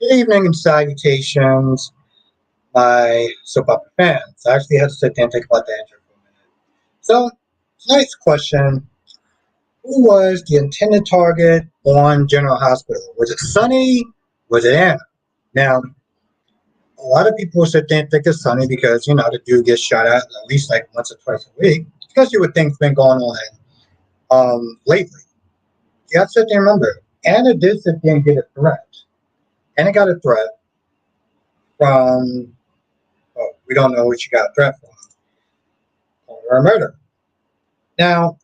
Good evening and salutations, my soap opera fans. I actually had to sit there and think about the answer for a minute. So, tonight's question: who was the intended target on General Hospital? Was it Sonny? Was it Anna? Now, a lot of people sit there and think it's Sonny because, the dude gets shot at least like once or twice a week, especially with things been going on lately. You have to sit there and remember, Anna did sit there and get a threat. Anna got a threat from, we don't know who she got a threat from, or a murder. Now,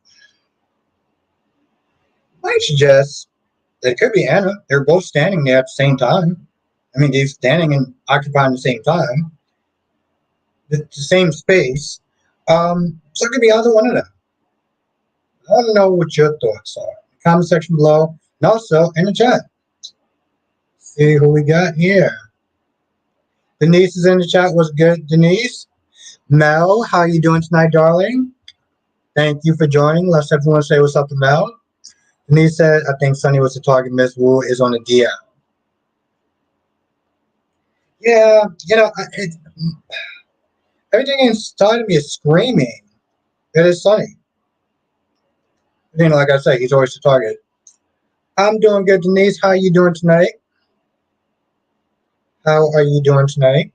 I suggest that it could be Anna. They're both standing there at the same time. I mean, they're standing and occupying the same time, the same space. So it could be either one of them. I want to know what your thoughts are. Comment section below, and also in the chat. See who we got here. Denise is in the chat. What's good, Denise? Mel, how you doing tonight, darling? Thank you for joining. Let's everyone say what's up to Mel. Denise said, I think Sonny was the target. Miss Wu is on the DL. Yeah, everything inside of me is screaming. It is Sonny. Like I said, he's always the target. I'm doing good, Denise. How are you doing tonight? How are you doing tonight?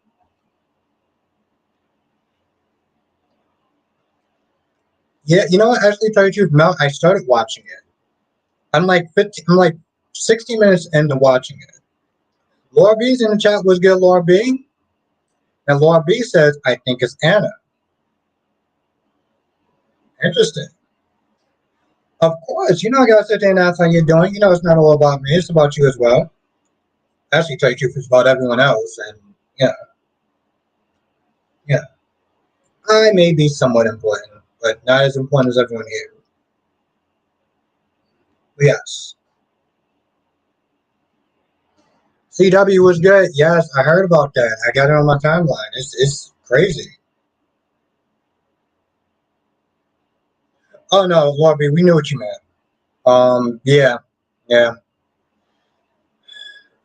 Yeah, actually, tell you the truth, Mel, I started watching it. I'm like 60 minutes into watching it. Laura B's in the chat. Was good, Laura B? And Laura B says, I think it's Anna. Interesting. Of course, I gotta sit there and ask how you're doing. It's not all about me, it's about you as well. Actually, tell you the truth, it's about everyone else. And yeah. I may be somewhat important, but not as important as everyone here. But yes. CW was good. Yes, I heard about that. I got it on my timeline. It's crazy. Oh no, Laura B, we knew what you meant. Yeah.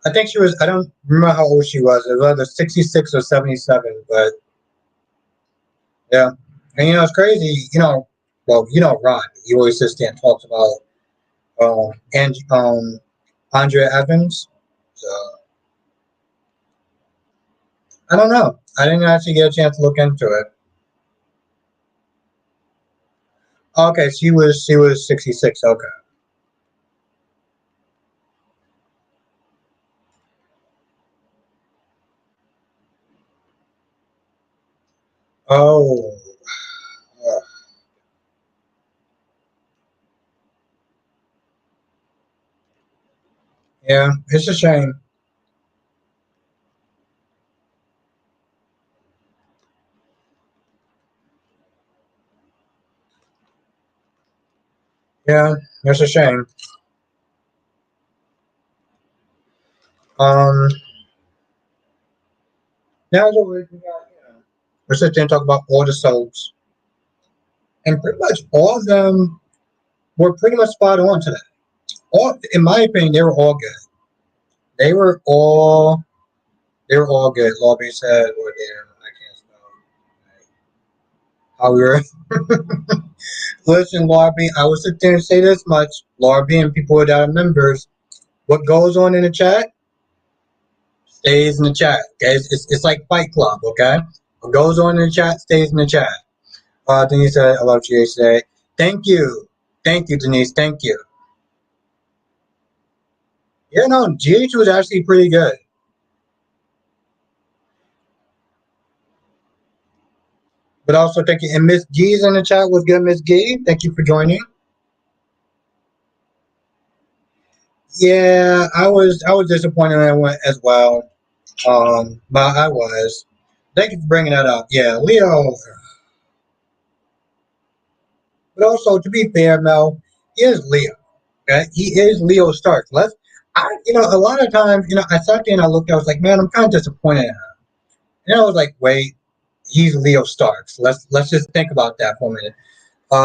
I think she was, I don't remember how old she was. It was either 66 or 77, but yeah. And it's crazy, Ron, he always sits there and talks about Andrea Evans. So I don't know. I didn't actually get a chance to look into it. Okay, she was 66, okay. Oh. Yeah, it's a shame. Yeah, it's a shame. Now we got, we're sitting there and talk about all the soaps, and pretty much all of them were pretty much spot on today. All, in my opinion, they were all good. They were all good. Lobby said, "Well, damn, I can't spell." How we were. Listen, Lobby, I will sit there and say this much: Lobby and people that are members, what goes on in the chat stays in the chat. Okay, it's like Fight Club. Okay, what goes on in the chat stays in the chat. Denise said, "I love GH today." Thank you, Denise. Thank you. Yeah, no, GH was actually pretty good. But also thank you. And Miss G's in the chat was good, Miss G. Thank you for joining. Yeah, I was disappointed in that one as well. But I was. Thank you for bringing that up. Yeah, Leo. But also, to be fair, Mel, he is Leo. Okay, he is Leo Stark. A lot of times, I sat there and I looked. I was like, man, I'm kind of disappointed in him. And I was like, wait, he's Leo Starks. Let's just think about that for a minute.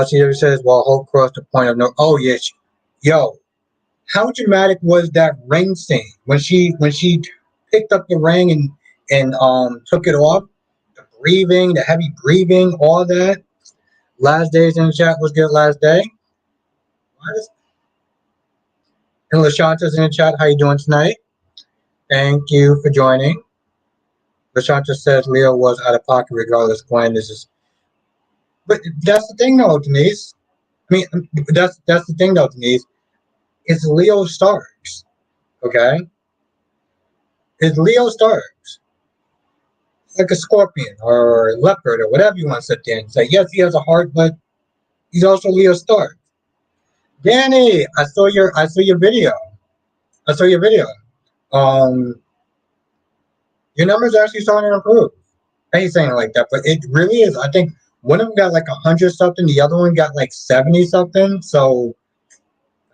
She says, well, Hulk crossed the point of no. Oh yes, yo, how dramatic was that ring scene when she picked up the ring and took it off. The breathing, the heavy breathing, all that. Last days in the chat was good. Last day. And Lashanta's in the chat. How you doing tonight? Thank you for joining. Lashanta says Leo was out of pocket regardless. Gwen, this is. But that's the thing, though, Denise. I mean, that's the thing, though, Denise. It's Leo Starks. Okay. It's Leo Starks. Like a scorpion or a leopard or whatever you want to sit there and say. Yes, he has a heart, but he's also Leo Stark. Danny, I saw your video. I saw your video. Um, your numbers are actually starting to improve. I ain't saying it like that, but it really is. I think one of them got like 100 something, the other one got like 70 something. So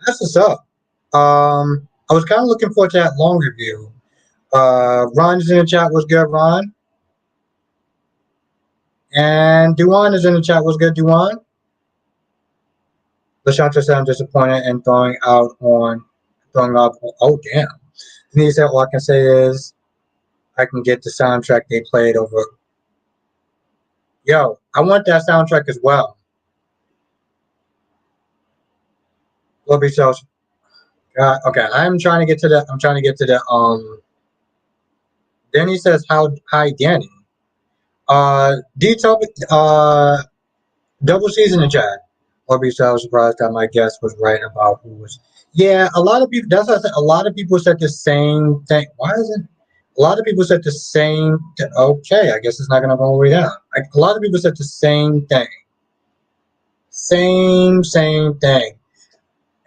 that's what's up. I was kind of looking forward to that long review. Ron is in the chat. What's good, Ron? And Duan is in the chat. What's good, Duan? Lashanta said I'm disappointed in throwing up. Oh damn! And he said all I can say is I can get the soundtrack they played over. Yo, I want that soundtrack as well. Love yourselves. Okay, I'm trying to get to the. I'm trying to get to the. Danny says hi, Danny. D topic. Double C's in the chat. Love yourself. Surprised that my guess was right about who was. Yeah, a lot of people. That's what I said. A lot of people said the same thing. Why is it? A lot of people said the same. Okay, I guess it's not going to go all the way down. A lot of people said the same thing. Same thing.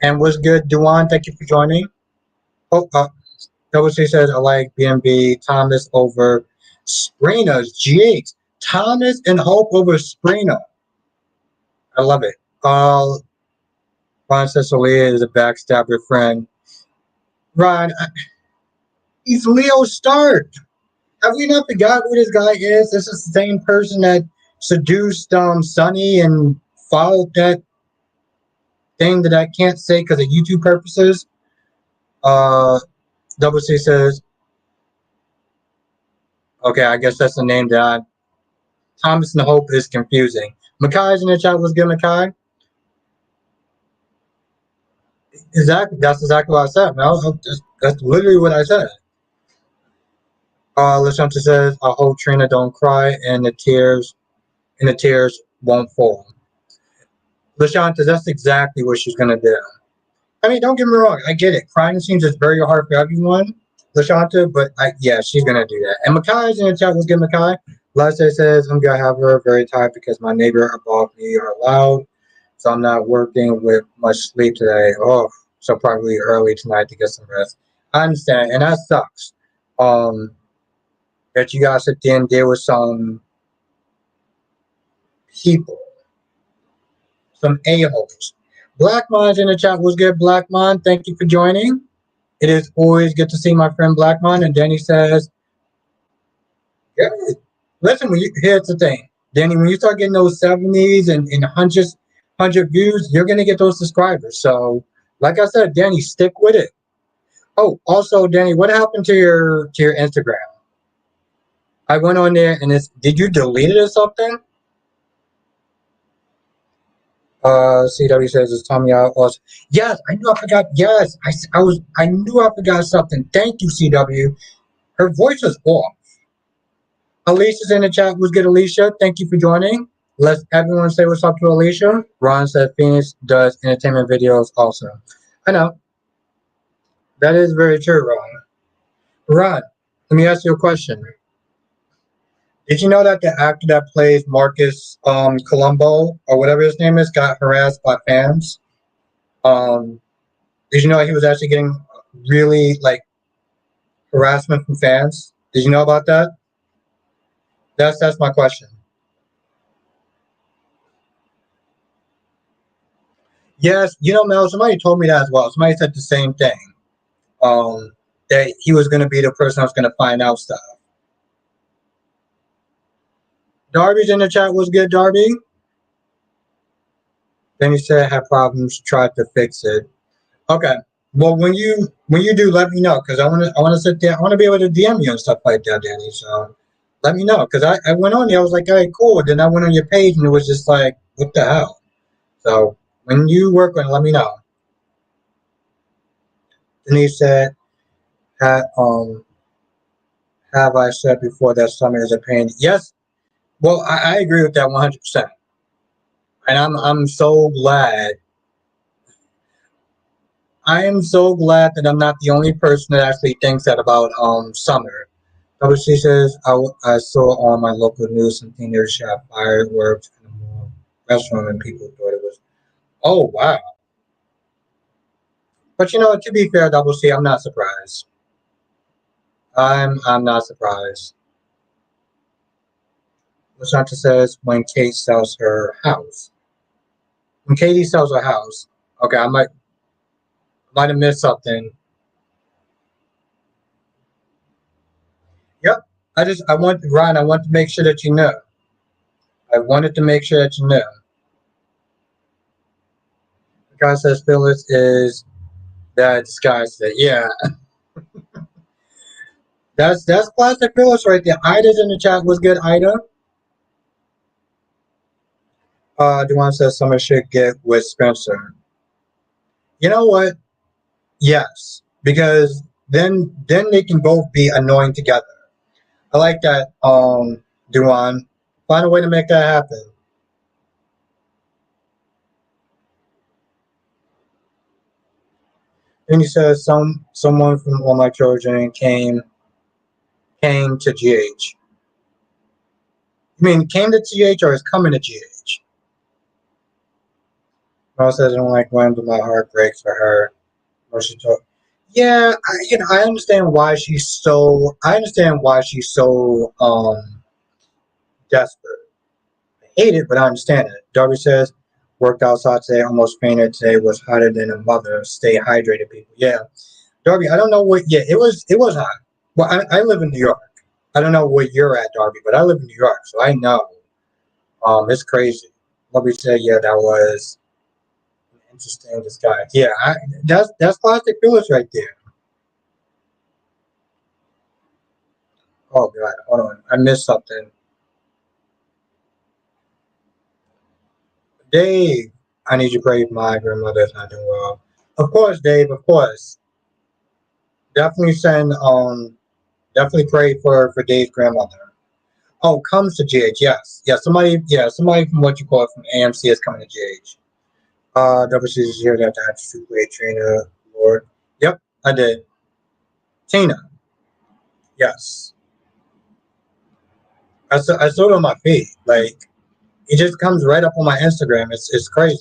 And what's good, Duan? Thank you for joining. Oh, Double C says I like BNB Thomas over Sprina's GH. Thomas and Hope over Sprina. I love it. Ron says Leah is a backstabber friend. Ron, he's Leo Stark. Have we not forgot who this guy is? This is the same person that seduced Sonny and followed that thing that I can't say because of YouTube purposes. Double C says, okay, I guess that's the name that Thomas and Hope is confusing. Makai's in the chat. What's good, Makai? Exactly. That's exactly what I said. No, that's literally what I said. Lashanta says, I hope Trina don't cry and the tears won't fall. Lashanta, that's exactly what she's gonna do. I mean, don't get me wrong, I get it. Crying scenes is very hard for everyone, Lashanta, but yeah, she's gonna do that. And Makai's in the chat. Let's get Makai. Last day says, I'm gonna have her very tired because my neighbor above me are loud, so I'm not working with much sleep today. Oh, so probably early tonight to get some rest. I understand, and that sucks. That you guys sit there and deal with some people, some a-holes. Black Mind's in the chat. What's good, Black Mind? Thank you for joining. It is always good to see my friend Black Mind. And Danny says, yeah, listen, here's the thing. Danny, when you start getting those 70s and hundreds, 100 views, you're going to get those subscribers. So, like I said, Danny, stick with it. Oh, also, Danny, what happened to your Instagram? I went on there and did you delete it or something? CW says it's Tommy out. Yes, I knew I forgot. Yes, I knew I forgot something. Thank you, CW. Her voice was off. Alicia's in the chat. What's good, Alicia? Thank you for joining. Let's everyone say what's up to Alicia. Ron said Phoenix does entertainment videos also. I know. That is very true, Ron. Ron, let me ask you a question. Did you know that the actor that plays Marcus Colombo or whatever his name is got harassed by fans? Did you know he was actually getting really like harassment from fans? Did you know about that? That's my question. Yes, Mel, somebody told me that as well. Somebody said the same thing. That he was going to be the person that was going to find out stuff. Darby's in the chat. Was good, Darby? Then he said had problems, tried to fix it. Okay. Well, when you do, let me know because I want to sit there. I want to be able to DM you and stuff like that, Danny. So let me know because I went on there. I was like, all right, cool. Then I went on your page and it was just like, what the hell? So when you work on it, let me know. Denise said, um, have I said before that summer is a pain? Yes. Well, I agree with that 100%. And I'm so glad. I am so glad that I'm not the only person that actually thinks that about summer. WC says I saw on my local news some teenagers shot fireworks in a mall restaurant and people thought it was, oh wow. But to be fair, WC, I'm not surprised. I'm not surprised. Lashanta says when Kate sells her house. When Katie sells her house, okay, I might have missed something. Yep. I want Ryan, I want to make sure that you know. I wanted to make sure that you know. The guy says Phyllis is that disguise that. Yeah, that's classic Phyllis right there. Ida's in the chat. Was good, Ida? Duane says someone should get with Spencer. You know what? Yes, because then they can both be annoying together. I like that, Duane. Find a way to make that happen. And he says someone from All My Children came to GH. You mean came to GH or is coming to GH? Mom says I don't like when but my heart breaks for her. Or she told, yeah, I understand why she's so. I understand why she's so desperate. I hate it, but I understand it. Darby says worked outside today, almost fainted today. Was hotter than a mother. Stay hydrated, people. Yeah, Darby. I don't know what. Yeah, it was hot. Well, I live in New York. I don't know where you're at, Darby, but I live in New York, so I know. It's crazy. Darby said, yeah, that was interesting disguise. Yeah, that's classic Phyllis right there. Oh God, hold on, I missed something. Dave, I need you to pray for my grandmother is not doing well. Of course, Dave. Of course, definitely definitely pray for Dave's grandmother. Oh, comes to GH. Yes, yeah. Somebody from what you call it from AMC is coming to GH. Double C is here that have to play trainer. Lord. Yep, I did. Tina. Yes, I saw it on my feed. Like it just comes right up on my Instagram. It's crazy.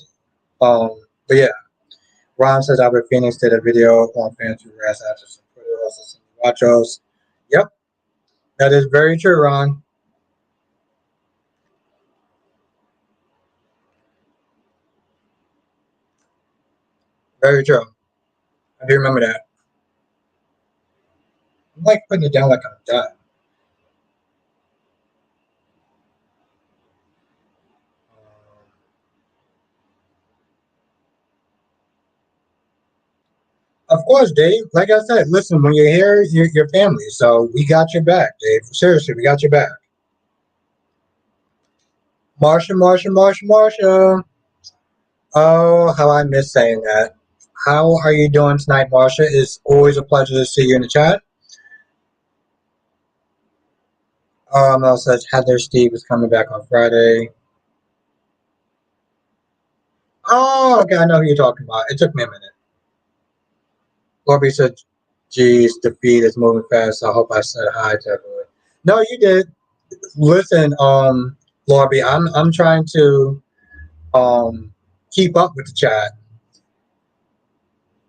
Um, but yeah, Ron says Albert Phoenix did a video on Fantasy Rest after some Twitter also some Wachos. Yep, that is very true, Ron. Very true. I do remember that. I'm like putting it down like I'm done. Of course, Dave. Like I said, listen, when you're here, you're your family. So we got your back, Dave. Seriously, we got your back. Marsha, Marsha, Marsha, Marsha. Oh, how I miss saying that. How are you doing tonight, Marsha? It's always a pleasure to see you in the chat. Mel says Heather Steve is coming back on Friday. Oh, okay, I know who you're talking about. It took me a minute. Corby said, geez, the feed is moving fast. I hope I said hi to everyone. No, you did. Listen, Lorby, I'm trying to keep up with the chat.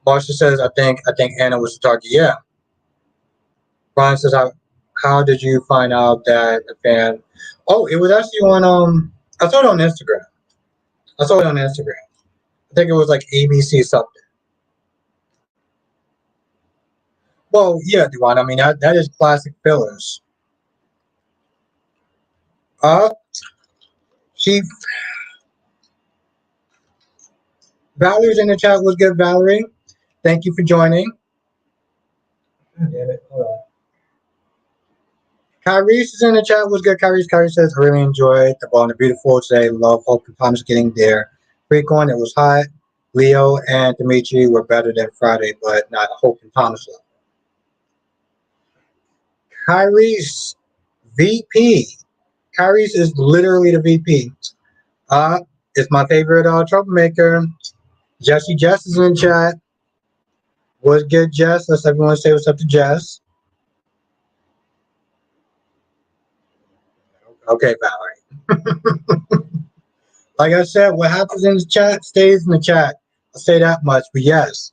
Marsha says, I think Anna was the target. Yeah. Brian says, how did you find out that a fan? Oh, it was actually on I saw it on Instagram. I saw it on Instagram. I think it was like ABC something. Well, yeah, Duane. I mean that is classic fillers. Uh, she Valerie's in the chat. Was good, Valerie. Thank you for joining. Damn it. Hold on. Kyrie's is in the chat. Was good, Kyrie's? Kyrie says, I really enjoyed the ball and the beautiful today. Love, hope, and Thomas getting there. Frequent, it was hot. Leo and Dimitri were better than Friday, but not Hope and Thomas level. Kyrie's VP. Kyrie's is literally the VP. Uh, it's my favorite troublemaker. Jesse Jess is in chat. What's good, Jess? Let's everyone say what's up to Jess. Okay, Valerie. Like I said, what happens in the chat stays in the chat. I'll say that much. But yes,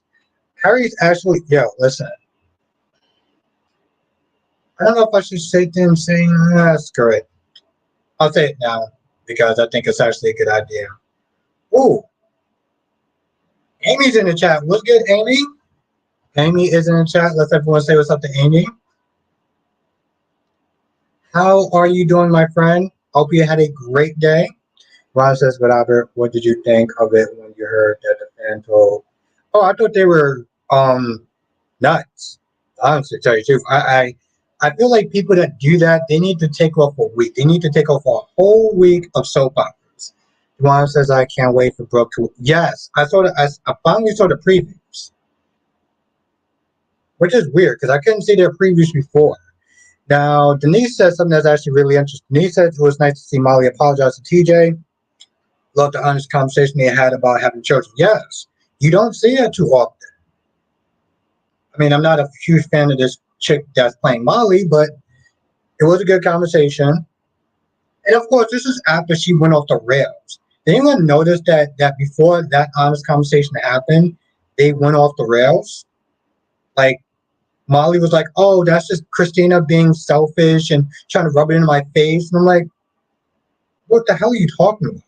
Harry's actually, yo, listen. I don't know if I should say them saying, screw it. I'll say it now because I think it's actually a good idea. Ooh, Amy's in the chat. What's good, Amy? Amy is in the chat. Let's everyone say what's up to Amy. How are you doing, my friend? Hope you had a great day. Ron says, but Albert, what did you think of it when you heard that the fan told? Oh, I thought they were nuts. Honestly, to tell you the truth, I feel like people that do that, they need to take off a week. They need to take off a whole week of soap operas. Ron says, I can't wait for Brooke to. Yes, I finally saw the previews, which is weird because I couldn't see their previews before. Now, Denise says something that's actually really interesting. Denise said it was nice to see Molly apologize to TJ. Love the honest conversation they had about having children. Yes, you don't see that too often. I mean, I'm not a huge fan of this chick that's playing Molly, but it was a good conversation. And of course, this is after she went off the rails. Did anyone notice that before that honest conversation happened, they went off the rails? Like, Molly was like, oh, that's just Christina being selfish and trying to rub it in my face. And I'm like, what the hell are you talking about?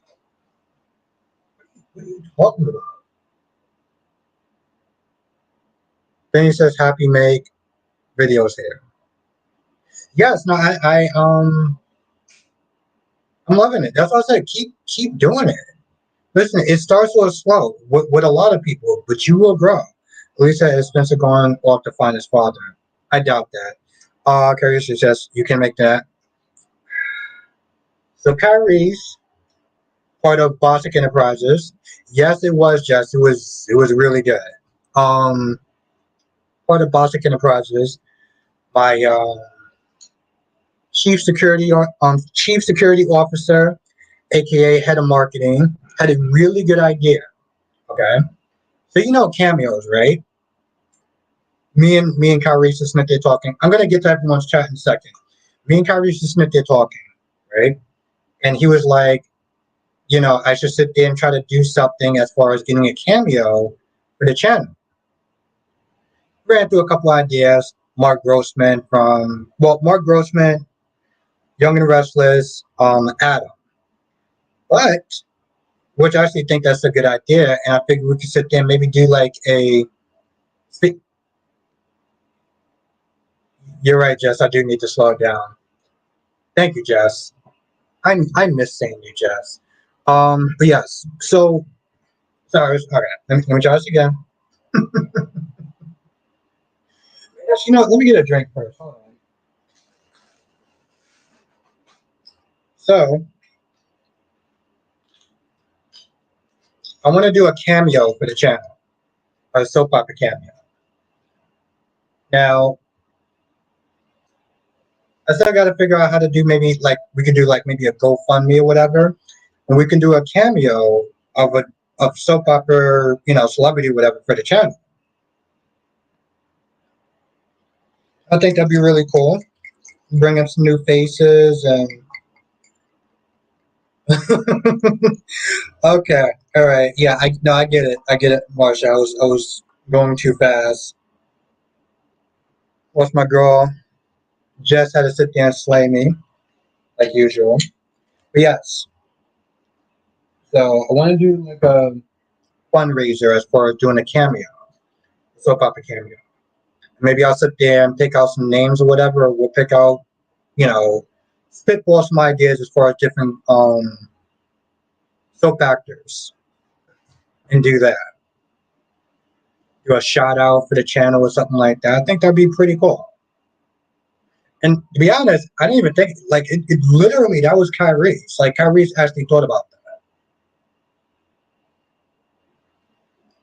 What are you talking about? Then he says, happy make videos here. Yes, no, I'm loving it. That's why I said keep doing it. Listen, it starts a little slow with a lot of people, but you will grow. Lisa is Spencer going off to find his father. I doubt that. Kyrie suggests you can make that. So Kyrie's part of Bostic Enterprises. Yes, it was Jess. It was really good. Um, Part of Bostic Enterprises. My chief security officer, aka head of marketing, had a really good idea. Okay, so you know cameos, right? Me and Kyrie's Smith, they're talking. I'm gonna get to everyone's chat in a second. Me and Kyrie's Smith, they're talking, right? And he was like, I should sit there and try to do something as far as getting a cameo for the channel. Ran through a couple ideas. Mark Grossman, Young and Restless, Adam. But which I actually think that's a good idea, and I figured we could sit there and maybe do like a. You're right, Jess. I do need to slow down. Thank you, Jess. I miss saying you, Jess. But yes. So sorry. Okay. Let me try this again. Yes, let me get a drink first. Hold on. So I want to do a cameo for the channel, a soap opera cameo. Now, I still got to figure out how to do maybe like we could do like maybe a GoFundMe or whatever, and we can do a cameo of soap opera, celebrity, whatever for the channel. I think that'd be really cool. Bring up some new faces and. Okay, all right, yeah, I get it, Marsha. I was going too fast. What's my girl? Jess had to sit there and slay me, like usual. But yes, so I want to do like a fundraiser as far as doing a cameo, soap opera cameo. Maybe I'll sit there and pick out some names or whatever, or we'll pick out, you know, spitball some ideas as far as different soap actors and do that. do a shout out for the channel or something like that. I think that'd be pretty cool. And to be honest, I didn't even think like it literally that was Kyrie's. Like Kyrie's actually thought about that.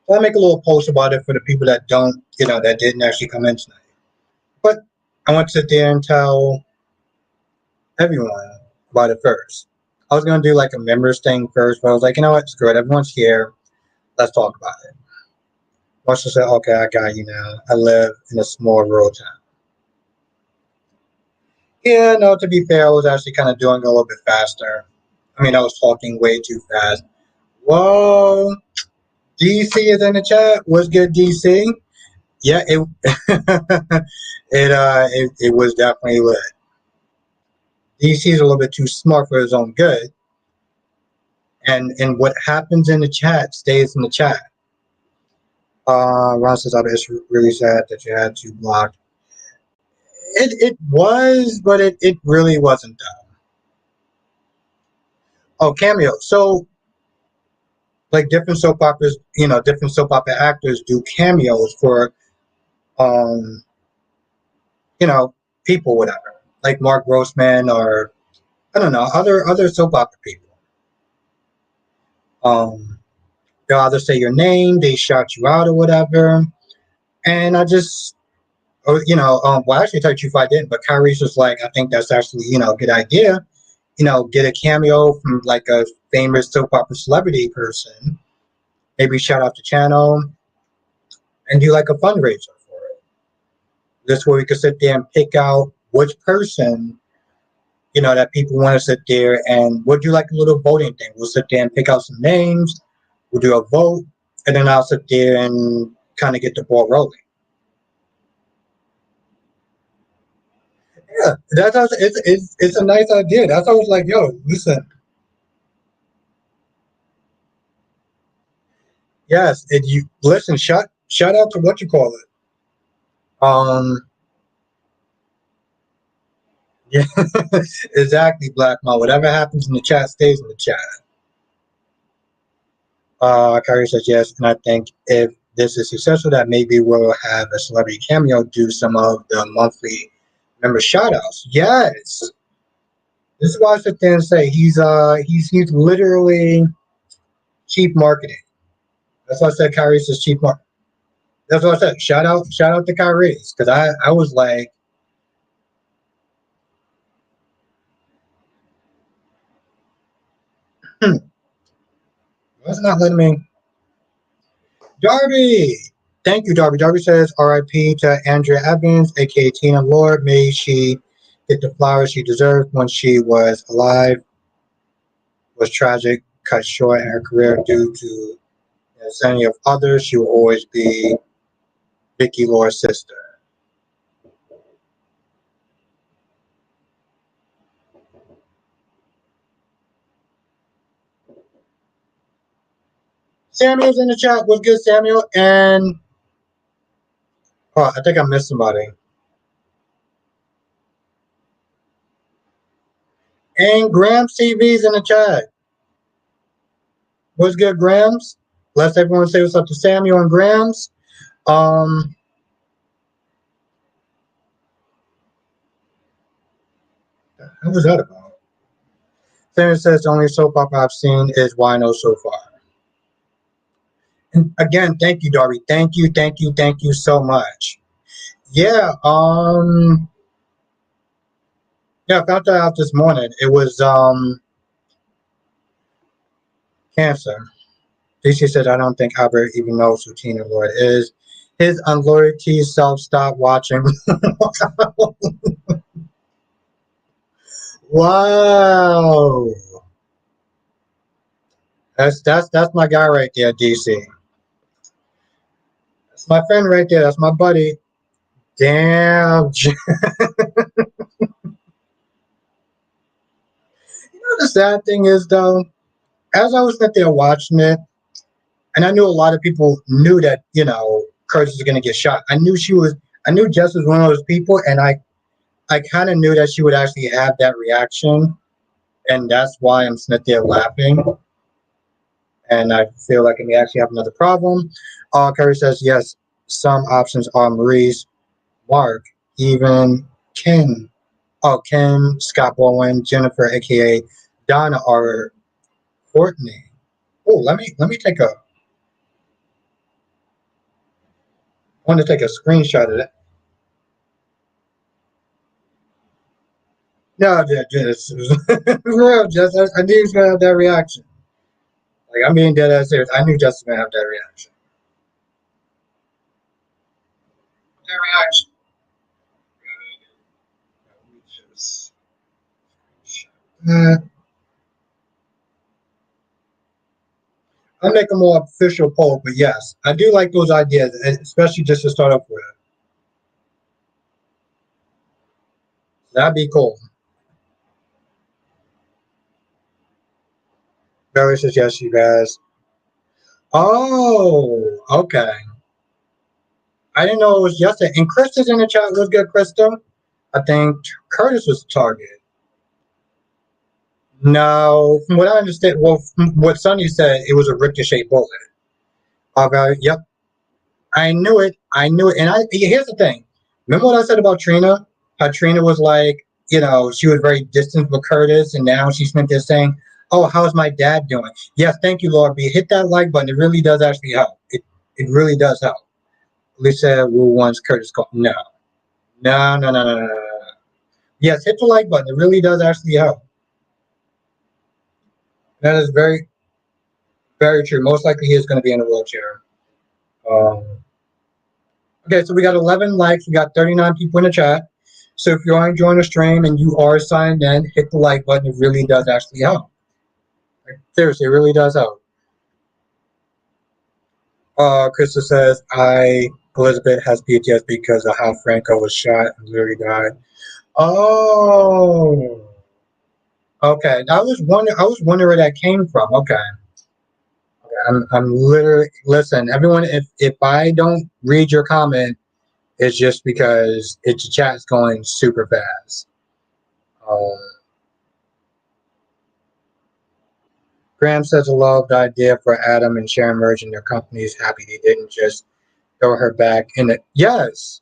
So I'll make a little post about it for the people that don't, that didn't actually come in tonight. But I want to sit there and tell everyone about it first. I was gonna do like a members thing first, but I was like, you know what, screw it, everyone's here. Let's talk about it. Once I said, okay, I got you now. I live in a small rural town. Yeah, no, to be fair, I was actually kind of doing it a little bit faster. I mean, I was talking way too fast. Whoa, DC is in the chat. What's good, DC? Yeah, it was definitely lit. DC is a little bit too smart for his own good, and what happens in the chat stays in the chat. Ron says, "It's really sad that you had to block." It was, but it really wasn't though. Oh, cameo. So like different soap operas, different soap opera actors do cameos for um, people, whatever. Like Mark Grossman or I don't know, other soap opera people. They'll either say your name, they shout you out or whatever. And I just well actually I tell you if I didn't, but Kyrie's was like, I think that's actually, a good idea. Get a cameo from like a famous soap opera celebrity person, maybe shout out the channel and do like a fundraiser for it. This way we could sit there and pick out which person, that people want to sit there and we'll do like a little voting thing. We'll sit there and pick out some names, we'll do a vote, and then I'll sit there and kind of get the ball rolling. Yeah, it's a nice idea. That's why I was like, yo, listen. Yes, and you listen. Shout out to what you call it. Um, yeah, exactly, Black Mom. Whatever happens in the chat stays in the chat. Kyrie says yes, and I think if this is successful, that maybe we'll have a celebrity cameo do some of the monthly member shoutouts. Yes, this is why I sit there and say he's literally cheap marketing. That's why I said Kyrie says cheap marketing. That's what I said. Shout out to Kyrie because I was like, that's not letting me. Darby, thank you, Darby. Darby says R.I.P. to Andrea Evans, aka Tina Lord. May she get the flowers she deserved when she was alive. Was tragic, cut short in her career due to the insanity of others. She will always be Vicky Lord's sister. Samuel's in the chat. What's good, Samuel? And I think I missed somebody. And Grams TV's in the chat. What's good, Grams? Let's everyone say what's up to Samuel and Grams. What was that about? Samuel says the only soap opera I've seen is Wino so far. And again, thank you, Darby. Thank you so much. Yeah, I found that out this morning. It was cancer. DC said, I don't think Albert even knows who Tina Lloyd is. His unloyalty self stopped watching. Wow. That's my guy right there, DC. That's my friend right there. That's my buddy. Damn. You know the sad thing is though, as I was sitting there watching it, and I knew a lot of people knew that, Curtis was gonna get shot. I knew Jess was one of those people, and I kind of knew that she would actually have that reaction, and that's why I'm sitting there laughing. And I feel like I may actually have another problem. Curry says, yes, Some options are Maurice, Mark, even Ken. Oh, Ken, Scott Bowen, Jennifer, aka Donna, or Courtney. Oh, let me take a. I want to take a screenshot of that. No, just real. Just I knew he was gonna have that reaction. Like I'm being dead ass serious. I knew Justin was gonna have that reaction. That reaction. Let me just. Uh, I'll make a more official poll, but yes, I do like those ideas, especially just to start off with. That'd be cool. Very says yes, you guys. Oh, okay. I didn't know it was yesterday. And Krista's in the chat. Let's get Krista. I think Curtis was the target. No, from what I understand, well, from what Sonny said, it was a ricochet bullet. Okay, yep, I knew it. I knew it. And here's the thing. Remember what I said about Trina? How Trina was like, she was very distant with Curtis, and now she's been there saying, "Oh, how's my dad doing?" Yes, thank you, Lord B. Hit that like button. It really does actually help. It really does help. Lisa Wu wants Curtis call. No, no, no, no, no, no, no, no. Yes, hit the like button. It really does actually help. That is very, very true. Most likely he is going to be in a wheelchair. Um, okay, so we got 11 likes. We got 39 people in the chat. So if you're enjoying the stream and you are signed in, hit the like button. It really does actually help. Like, seriously, it really does help. Krista says, Elizabeth has PTSD because of how Franco was shot and literally died. Oh, okay. I was wondering where that came from. Okay. I'm literally listen, everyone. If I don't read your comment, it's just because it's chat's going super fast. Um, Graham says a loved idea for Adam and Sharon merging their companies. Happy they didn't just throw her back in it. Yes,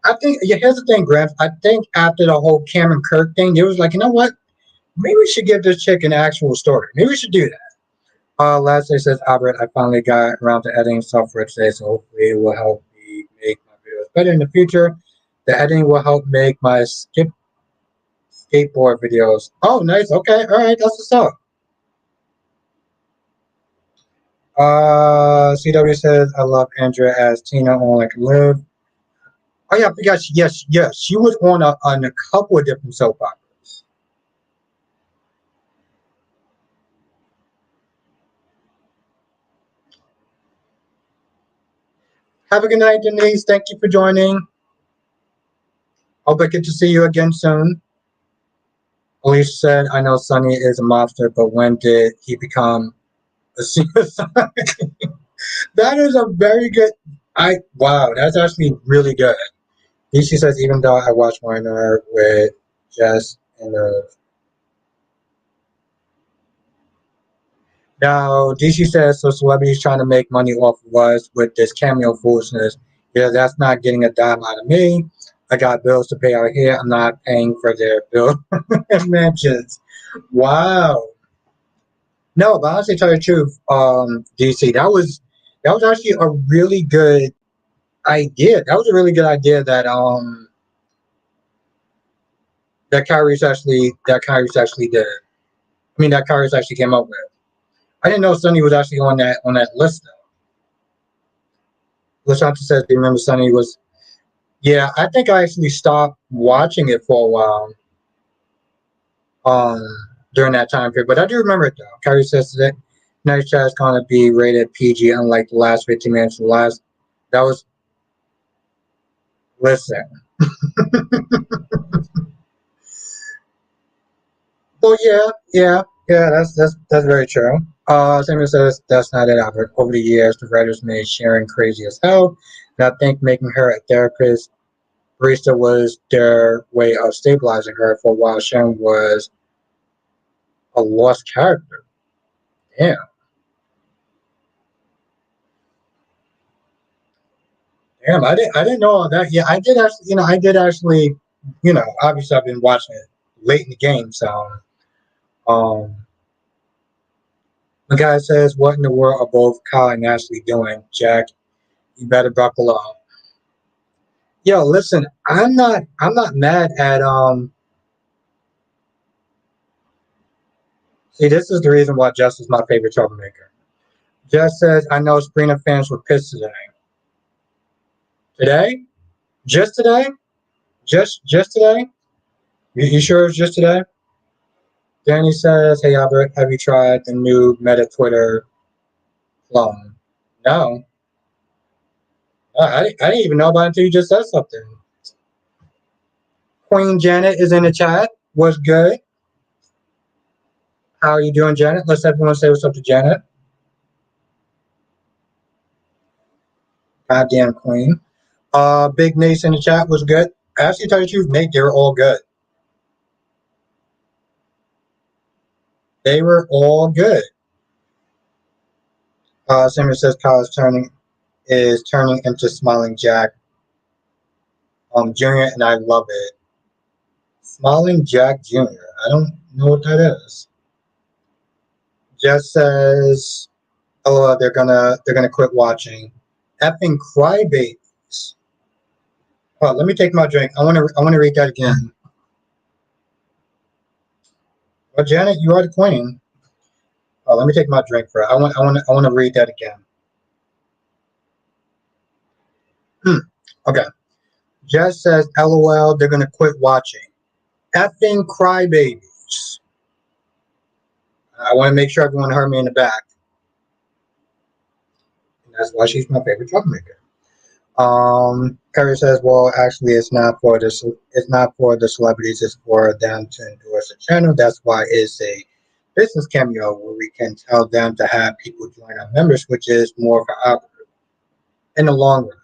I think. Yeah, here's the thing, Graham. I think after the whole Cameron Kirk thing, it was like, you know what? Maybe we should give this chick an actual story. Maybe we should do that. Last day says Albert, I finally got around to editing software today, so hopefully it will help me make my videos better in the future. The editing will help make my skateboard videos. Oh, nice. Okay, all right, that's what's up. CW says I love Andrea as Tina on Like Live. Oh yeah, yes. She was on a couple of different soap operas. Have a good night, Denise. Thank you for joining. Hope I get to see you again soon. Elise said, I know Sonny is a mobster, but when did he become a suicide? That is a very good. Wow, that's actually really good. DC says, even though I watch Minor with Jess and now DC says, so celebrities trying to make money off of us with this cameo foolishness. Yeah, that's not getting a dime out of me. I got bills to pay out here. I'm not paying for their bill mansions. Wow. No, but honestly, tell you the truth, DC, that was actually a really good idea. That was a really good idea that Kyrie's actually did. I mean, that Kyrie's actually came up with. I didn't know Sonny was actually on that list though. Lashanta says, "Do you remember Sonny was?" Yeah, I think I actually stopped watching it for a while. Um, during that time period, but I do remember it though. Kyrie says that next chat is gonna be rated PG, unlike the last 15 minutes. The last that was listen. Well, yeah. That's very true. Samuel says that's not it, Albert. Over the years, the writers made Sharon crazy as hell, and I think making her a therapist barista was their way of stabilizing her. For a while, Sharon was a lost character. Damn. Damn, I didn't know all that. Yeah, I did actually. I did actually. Obviously, I've been watching it late in the game. So, um, the guy says, "What in the world are both Kyle and Ashley doing?" Jack, you better buckle up. Yo, listen, I'm not mad at. See, this is the reason why Jess is my favorite troublemaker. Jess says, "I know Sabrina fans were pissed today. Today? Just today? Just today? You sure it's just today?" Danny says, "Hey Albert, have you tried the new Meta Twitter clone?" No, I didn't even know about it until you just said something. Queen Janet is in the chat. What's good? How are you doing, Janet? Let's everyone say what's up to Janet. Goddamn Queen. Big Nace in the chat was good. Actually, to tell you the truth, Nate, they were all good. They were all good. Samuel says Kyle is turning into Smiling Jack Jr. and I love it. Smiling Jack Jr. I don't know what that is. Jess says, "Oh, they're gonna quit watching." Effing crybabies. Oh, let me take my drink. I wanna read that again. Well, Janet, you are the queen. Oh, let me take my drink for it. I want to read that again. Okay. Jess says, "LOL, they're gonna quit watching." Effing crybabies. I want to make sure everyone heard me in the back. And that's why she's my favorite troublemaker. Perry says, "Well, actually, it's not for the celebrities. It's for them to endorse the channel. That's why it's a business cameo where we can tell them to have people join our members, which is more for our in the long run."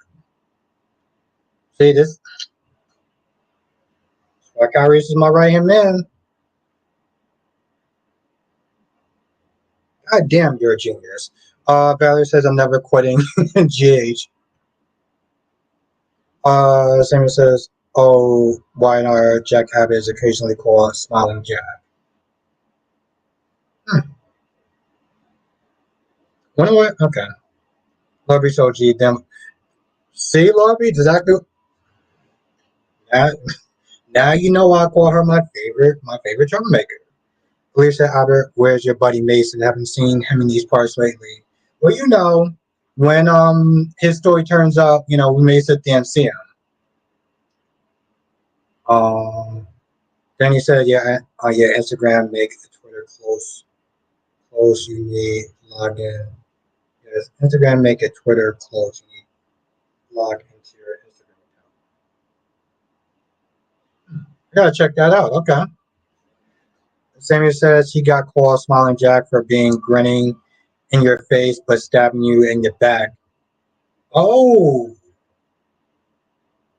See this? Why Kyrie is my right hand man. God damn, you're a genius. Valerie says, "I'm never quitting." GH. Samuel says, "Oh, why not Jack Abbott is occasionally called Smiling Jack." Hmm. Wonder what? Okay. Lobby told G them. See, Lobby, exactly. Now, now you know why I call her my favorite troublemaker. Police said, "Albert, where's your buddy Mason? Haven't seen him in these parts lately." Well, when his story turns up, we may sit there and see him. Then he said, "Yeah, yeah, Instagram make the Twitter close. You need login. Yes, Instagram make it Twitter close. You need log into your Instagram account." I gotta check that out. Okay. Samuel says he got called Smiling Jack for being grinning in your face but stabbing you in your back. Oh,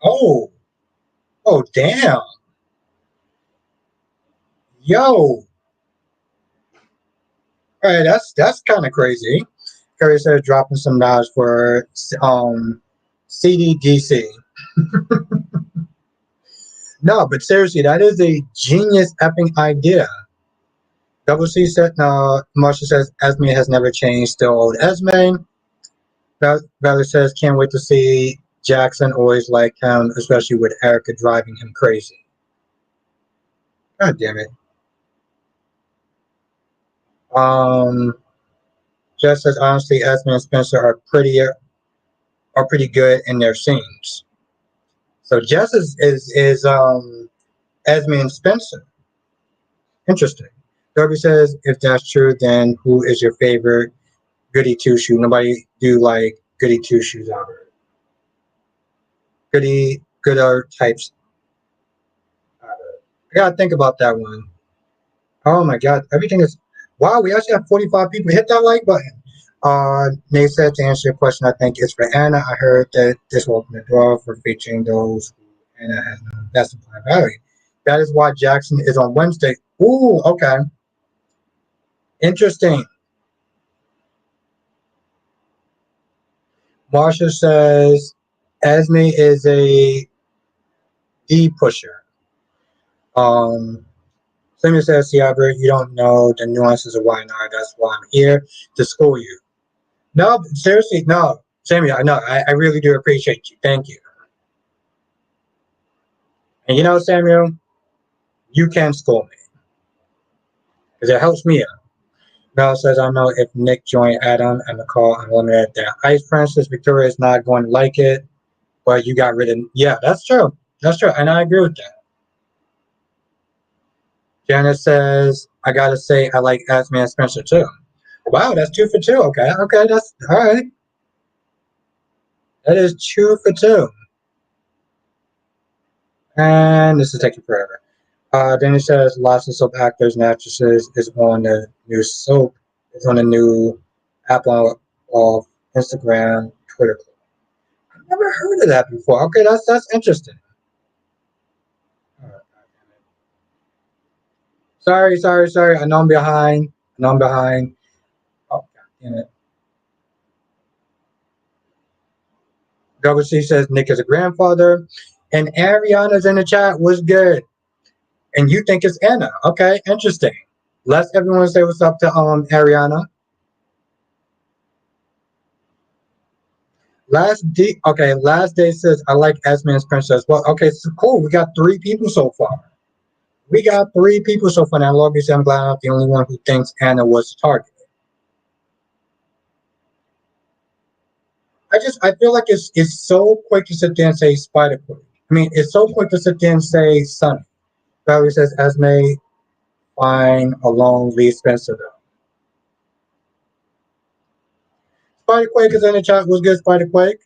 oh, oh, damn. Yo. All right, that's kind of crazy. Curry said dropping some knowledge for CDDC. No, but seriously, that is a genius effing idea. Double C said, Marsha says, "Esme has never changed, still old Esme." Valerie says, "Can't wait to see Jackson, always like him, especially with Erica driving him crazy." God damn it. Um, Jess says, "Honestly, Esme and Spencer are pretty good in their scenes." So Jess is Esme and Spencer. Interesting. Darby says, "If that's true, then who is your favorite goody two shoe?" Nobody do like goody two shoes out there. Gooder types out there. I gotta think about that one. Oh my god, everything is wow. We actually have 45 people. Hit that like button. Nate said, "To answer your question, I think it's for Anna. I heard that this will open the door for featuring those who Anna has no best supply value. That is why Jackson is on Wednesday." Ooh, okay. Interesting. Marsha says Esme is a D pusher. Sammy says, "See, Albert, you don't know the nuances of why not. That's why I'm here to school you." No, seriously, no, Sammy, I know. I really do appreciate you. Thank you. And you know, Samuel, you can school me because it helps me out. Mel says, "I know if Nick joined Adam and McCall Unlimited, that Ice Princess Victoria is not going to like it, but you got rid of." Yeah, that's true. That's true. And I agree with that. Janice says, "I got to say, I like Asma and Spencer too." Wow, that's 2 for 2. Okay, okay, that's all right. That is 2 for 2. And this is taking forever. Then it says, "Lots of soap actors and actresses is on the new soap. It's on the new app of Instagram, Twitter. I've never heard of that before. Okay, that's interesting." All right. Sorry. I know I'm behind. I know I'm behind. Oh, God damn it. Double C says Nick is a grandfather. And Ariana's in the chat. Was good. And you think it's Anna. Okay, interesting. Let's everyone say what's up to Ariana. Last day says I like Esme's princess. Well, okay, so cool. We got 3 people so far. We got 3 people so far. Now, obviously, I'm glad I'm not the only one who thinks Anna was the target. I feel like it's so quick to sit there and say Spider Quick. I mean, it's so quick to sit there and say Sonny. Valerie says Esme fine alone, leave Spencer though. Spider Quake is in the chat. What's good, Spider Quake?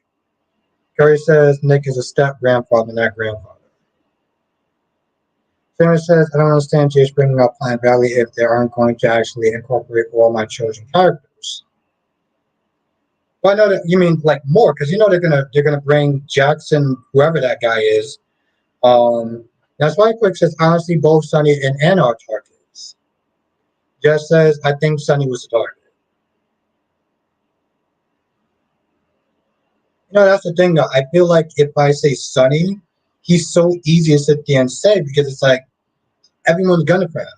Curry says Nick is a step grandfather, not grandfather. Sarah says I don't understand Jay's bringing up Pine Valley if they aren't going to actually incorporate all my chosen characters. Well, I know that you mean like more because you know they're gonna bring Jackson, whoever that guy is. That's why Quick says honestly both Sonny and Anna are targets. Jess says I think Sonny was the target. You know that's the thing though. I feel like if I say Sonny, he's so easy to sit there and say because it's like everyone's gunning for him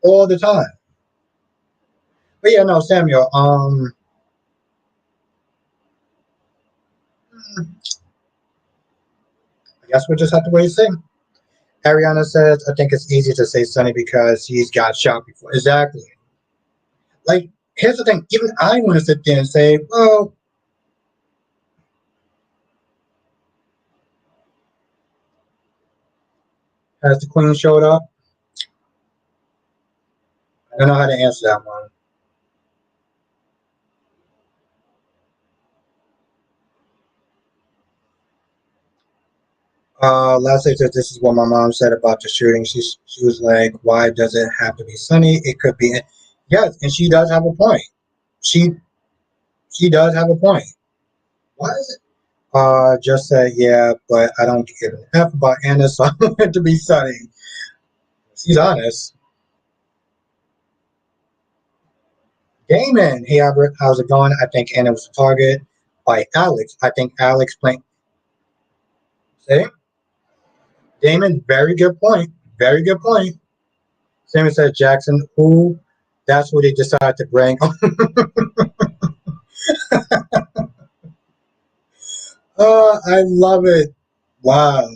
all the time. But yeah, no, Samuel. I guess we'll just have to wait and see. Ariana says, I think it's easy to say Sonny because he's got shot before. Exactly. Like, here's the thing. Even I want to sit there and say, well, has the queen showed up? I don't know how to answer that one. Lastly, says this is what my mom said about the shooting. She was like, why does it have to be Sonny? It could be. Yes, and she does have a point. She she does have a point. Why is it? Just said, yeah, but I don't give an F about Anna, so I want it to be Sonny. She's honest. Damon, hey Albert, how's it going? I think Anna was a target by Alex. I think Alex playing. See? Damon, very good point. Very good point. Simon said Jackson, who? That's what they decided to bring. Oh, I love it. Wow.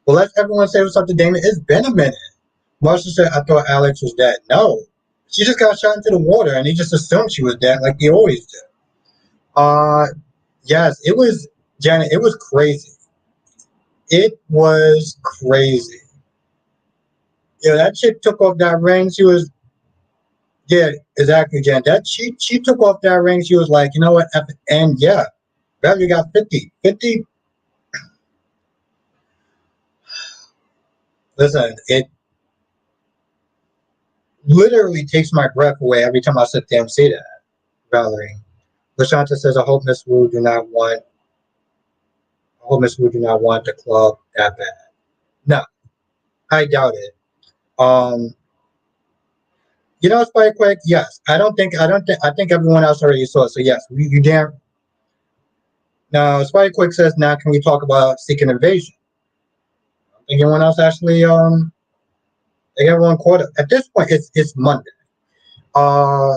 Well, let everyone say what's up to Damon. It's been a minute. Marshall said, I thought Alex was dead. No. She just got shot into the water and he just assumed she was dead like he always did. Uh, yes, it was, Janet, it was crazy. It was crazy. Yeah, that chick took off that ring. She was, yeah, exactly, Janet. That she took off that ring. She was like, you know what? And yeah, Valerie got 50. 50. Listen, it literally takes my breath away every time I sit there and say that, Valerie. Lashanta says, I hope Miss Wu do not want the club that bad. No, I doubt it. Um, you know, it's quite quick. Yes, I think everyone else already saw it. So yes, you damn Now, Spike Quick says, now can we talk about Secret Invasion? I don't think anyone else actually, they got one quarter. At this point, it's Monday. Uh,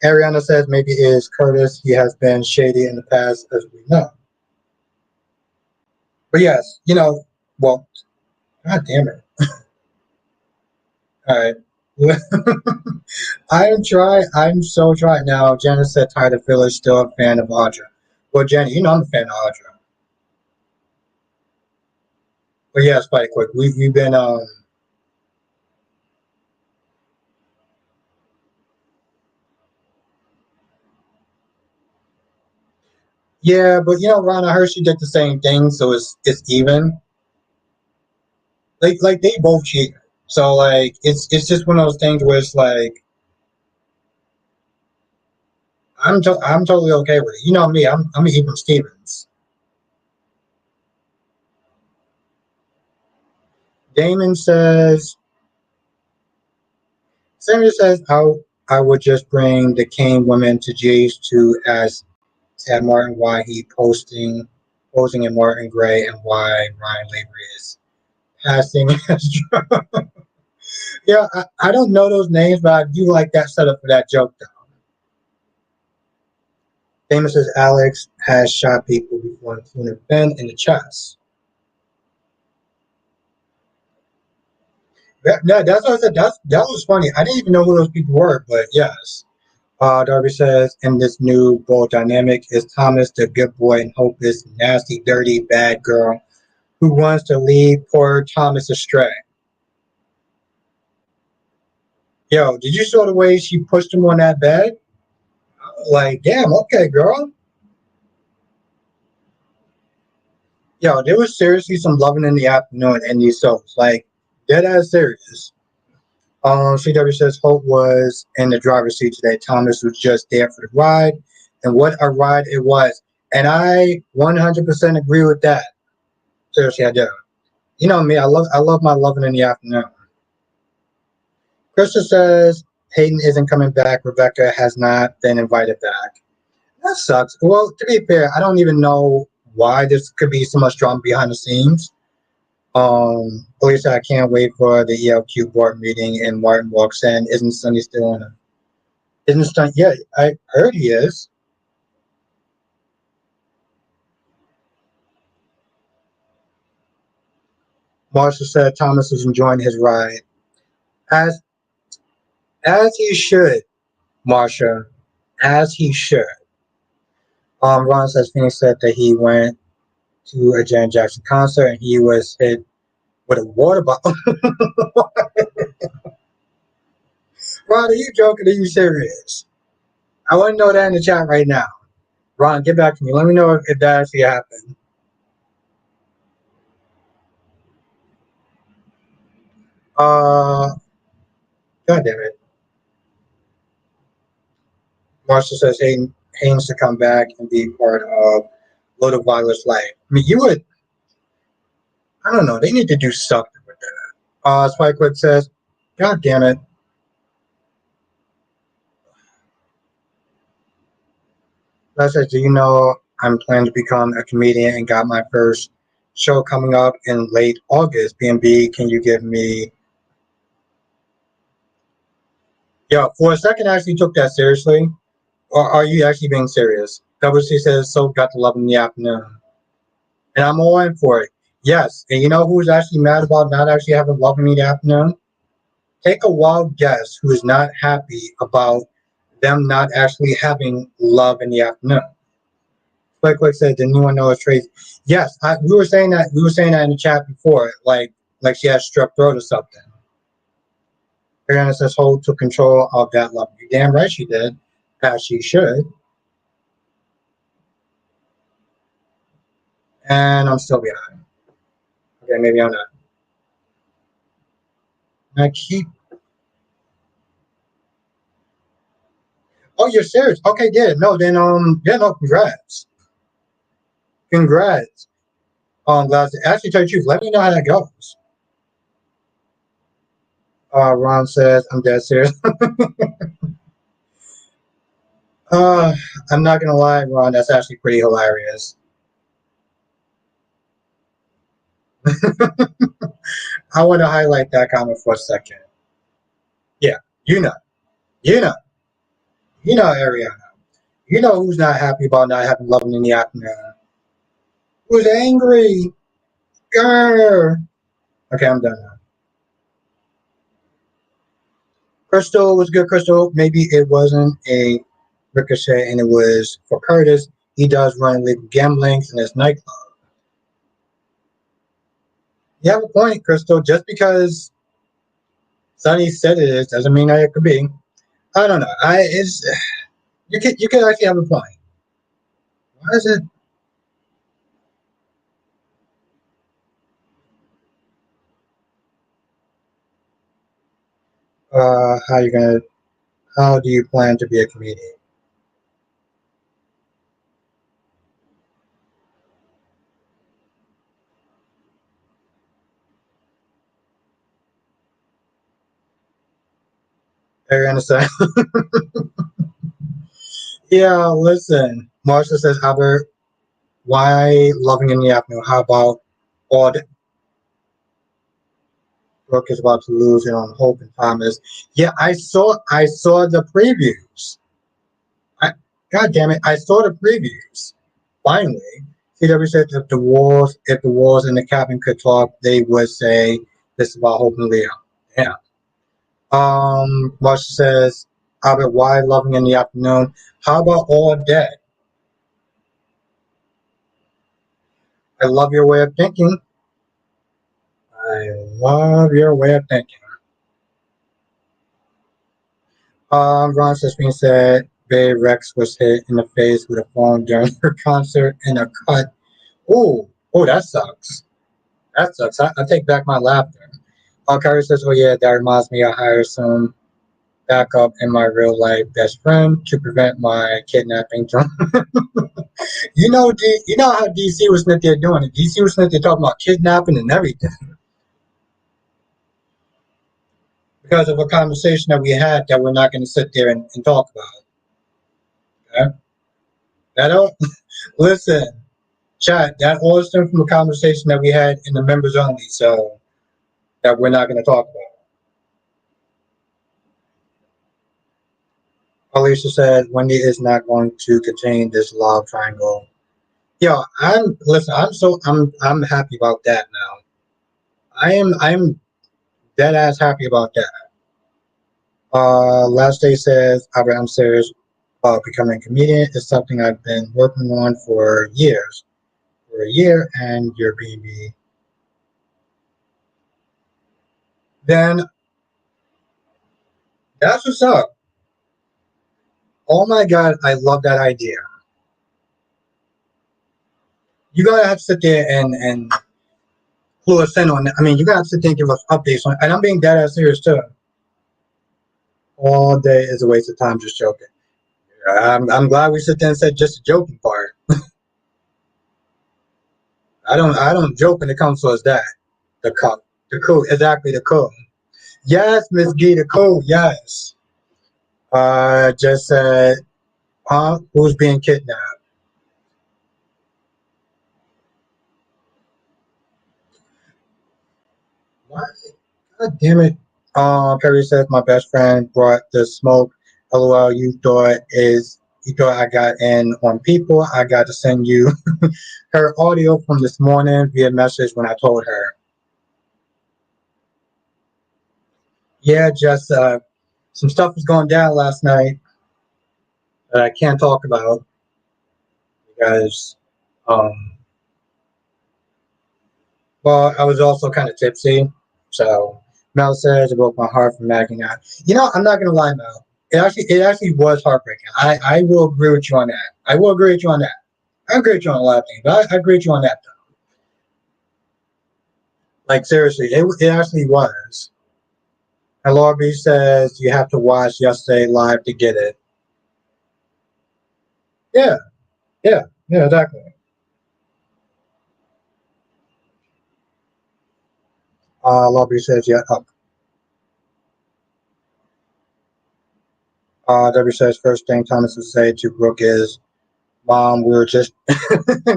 Ariana says maybe it is Curtis. He has been shady in the past, as we know. But yes, well, god damn it. All right. I'm so trying now. Janice said tired of Phyllis, still a fan of Audra. Well, Jenny, I'm a fan of Audra. But yeah, Spike Quick. We've been yeah, but Ron, I heard she did the same thing, so it's even. Like they both cheat. So like it's just one of those things where it's like I'm totally okay with it. You know me, I'm even Stevens. Damon says Samuel says I would just bring the Kane women to G's to ask Ted Martin why he posing in Martin Gray and why Ryan Lavery is passing as yeah, I don't know those names, but I do like that setup for that joke though. Famous as Alex has shot people before, including Ben in the chest. That's what I said. That was funny. I didn't even know who those people were, but yes. Darby says, in this new bold dynamic is Thomas, the good boy, and Hope is nasty, dirty, bad girl who wants to lead poor Thomas astray. Yo, did you saw the way she pushed him on that bed? Like, damn, okay, girl. Yo, there was seriously some loving in the afternoon in these soaps. Like, dead ass serious. CW says Hope was in the driver's seat today. Thomas was just there for the ride, and what a ride it was. And I 100% agree with that. Seriously, I do. You know me, I love my loving in the afternoon. Krista says Hayden isn't coming back. Rebecca has not been invited back. That sucks. Well, to be fair, I don't even know why this could be so much drama behind the scenes. Lisa, I can't wait for the ELQ board meeting and Martin walks in. Isn't Sonny still on it? Isn't Sonny? Yeah, I heard he is. Marsha said Thomas is enjoying his ride. As as he should, Marsha. As he should. Ron says Phoenix said that he went to a Janet Jackson concert and he was hit with a water bottle. Ron, are you joking? Are you serious? I want to know that in the chat right now. Ron, get back to me. Let me know if that actually happened. Uh, God damn it. Marshall says Haynes to come back and be part of Little Violet's life. I mean, you would, I don't know, they need to do something with that. Spikewood says, God damn it. That says, do you know I'm planning to become a comedian and got my first show coming up in late August? B&B, can you give me... Yo, for a second, I actually took that seriously. Or are you actually being serious? WC says, so got to love in the afternoon. And I'm all in for it. Yes. And you know who's actually mad about not actually having love in the afternoon? Take a wild guess who is not happy about them not actually having love in the afternoon. Quick said, did anyone know it's Tracy? Yes, we were saying that. We were saying that in the chat before, like she had strep throat or something. Ariana says, hold to control of that love. You damn right she did, as she should. And I'm still behind. Okay, maybe I'm not. I keep. Oh, you're serious? Okay, yeah. No, then yeah, no, congrats. Congrats. Glad to actually tell you the truth. Let me know how that goes. Ron says, I'm dead serious. Uh, I'm not gonna lie, Ron. That's actually pretty hilarious. I want to highlight that comment for a second. Yeah, you know, you know, Ariana. You know who's not happy about not having loving in the afternoon. Who's angry? Grr. Okay, I'm done now. Crystal was good. Crystal, maybe it wasn't a ricochet, and it was for Curtis. He does run illegal gamblings in his nightclub. You have a point, Crystal. Just because Sonny said it is doesn't mean that it could be. I don't know. I it's you could actually have a point. Why is it? How you gonna? How do you plan to be a comedian? Are you understand? Yeah. Listen, Marsha says, Albert, why loving in the afternoon? How about all the Brooke is about to lose it on Hope and Thomas? Yeah, I saw the previews. I, God damn it, I saw the previews. Finally, CW said if the walls in the cabin could talk, they would say this is about Hope and Leo. Yeah. Marsha says, Albert, why loving in the afternoon? How about all dead? I love your way of thinking. I love your way of thinking. Ron Suspin said Bay Rex was hit in the face with a phone during her concert in a cut. Oh, that sucks. That sucks. I take back my laughter. Carrie says, oh yeah, that reminds me I hired some backup in my real life best friend to prevent my kidnapping. You know how DC was not there doing it. DC was not there talking about kidnapping and everything because of a conversation that we had that we're not going to sit there and talk about. Okay? That all, listen, chat. That all stemmed from a conversation that we had in the members only, so that we're not going to talk about. Alicia said Wendy is not going to contain this love triangle. Yo, I'm listen. I'm happy about that now. I'm dead ass happy about that. Last day says, Albert, I'm serious about becoming a comedian. It's something I've been working on for years. For a year, and your baby. Then that's what's up. Oh my god, I love that idea. You gotta have to sit there and clue us in on it. I mean, you gotta sit there and give us updates on it. And I'm being dead ass serious too. All day is a waste of time just joking. I'm glad we sit there and said just the joking part. I don't joke when it comes to us that. The cup. The cool. Exactly the cool. Yes, Miss G, the cool, yes. Just said, who's being kidnapped? Why is it? God damn it. Perry says my best friend brought the smoke. LOL, you thought I got in on people. I got to send you her audio from this morning via message when I told her. Yeah, just some stuff was going down last night that I can't talk about because, um, well, I was also kind of tipsy. So Mel says it broke my heart from acting out. I'm not gonna lie, Mel. It actually was heartbreaking. I will agree with you on that. I will agree with you on that. I agree with you on a lot of things, but I agree with you on that though. Like seriously, it actually was. And Laura B says you have to watch yesterday live to get it. Yeah, yeah, yeah, exactly. Laura B says yeah. W says first thing Thomas would say to Brooke is, "Mom, we were just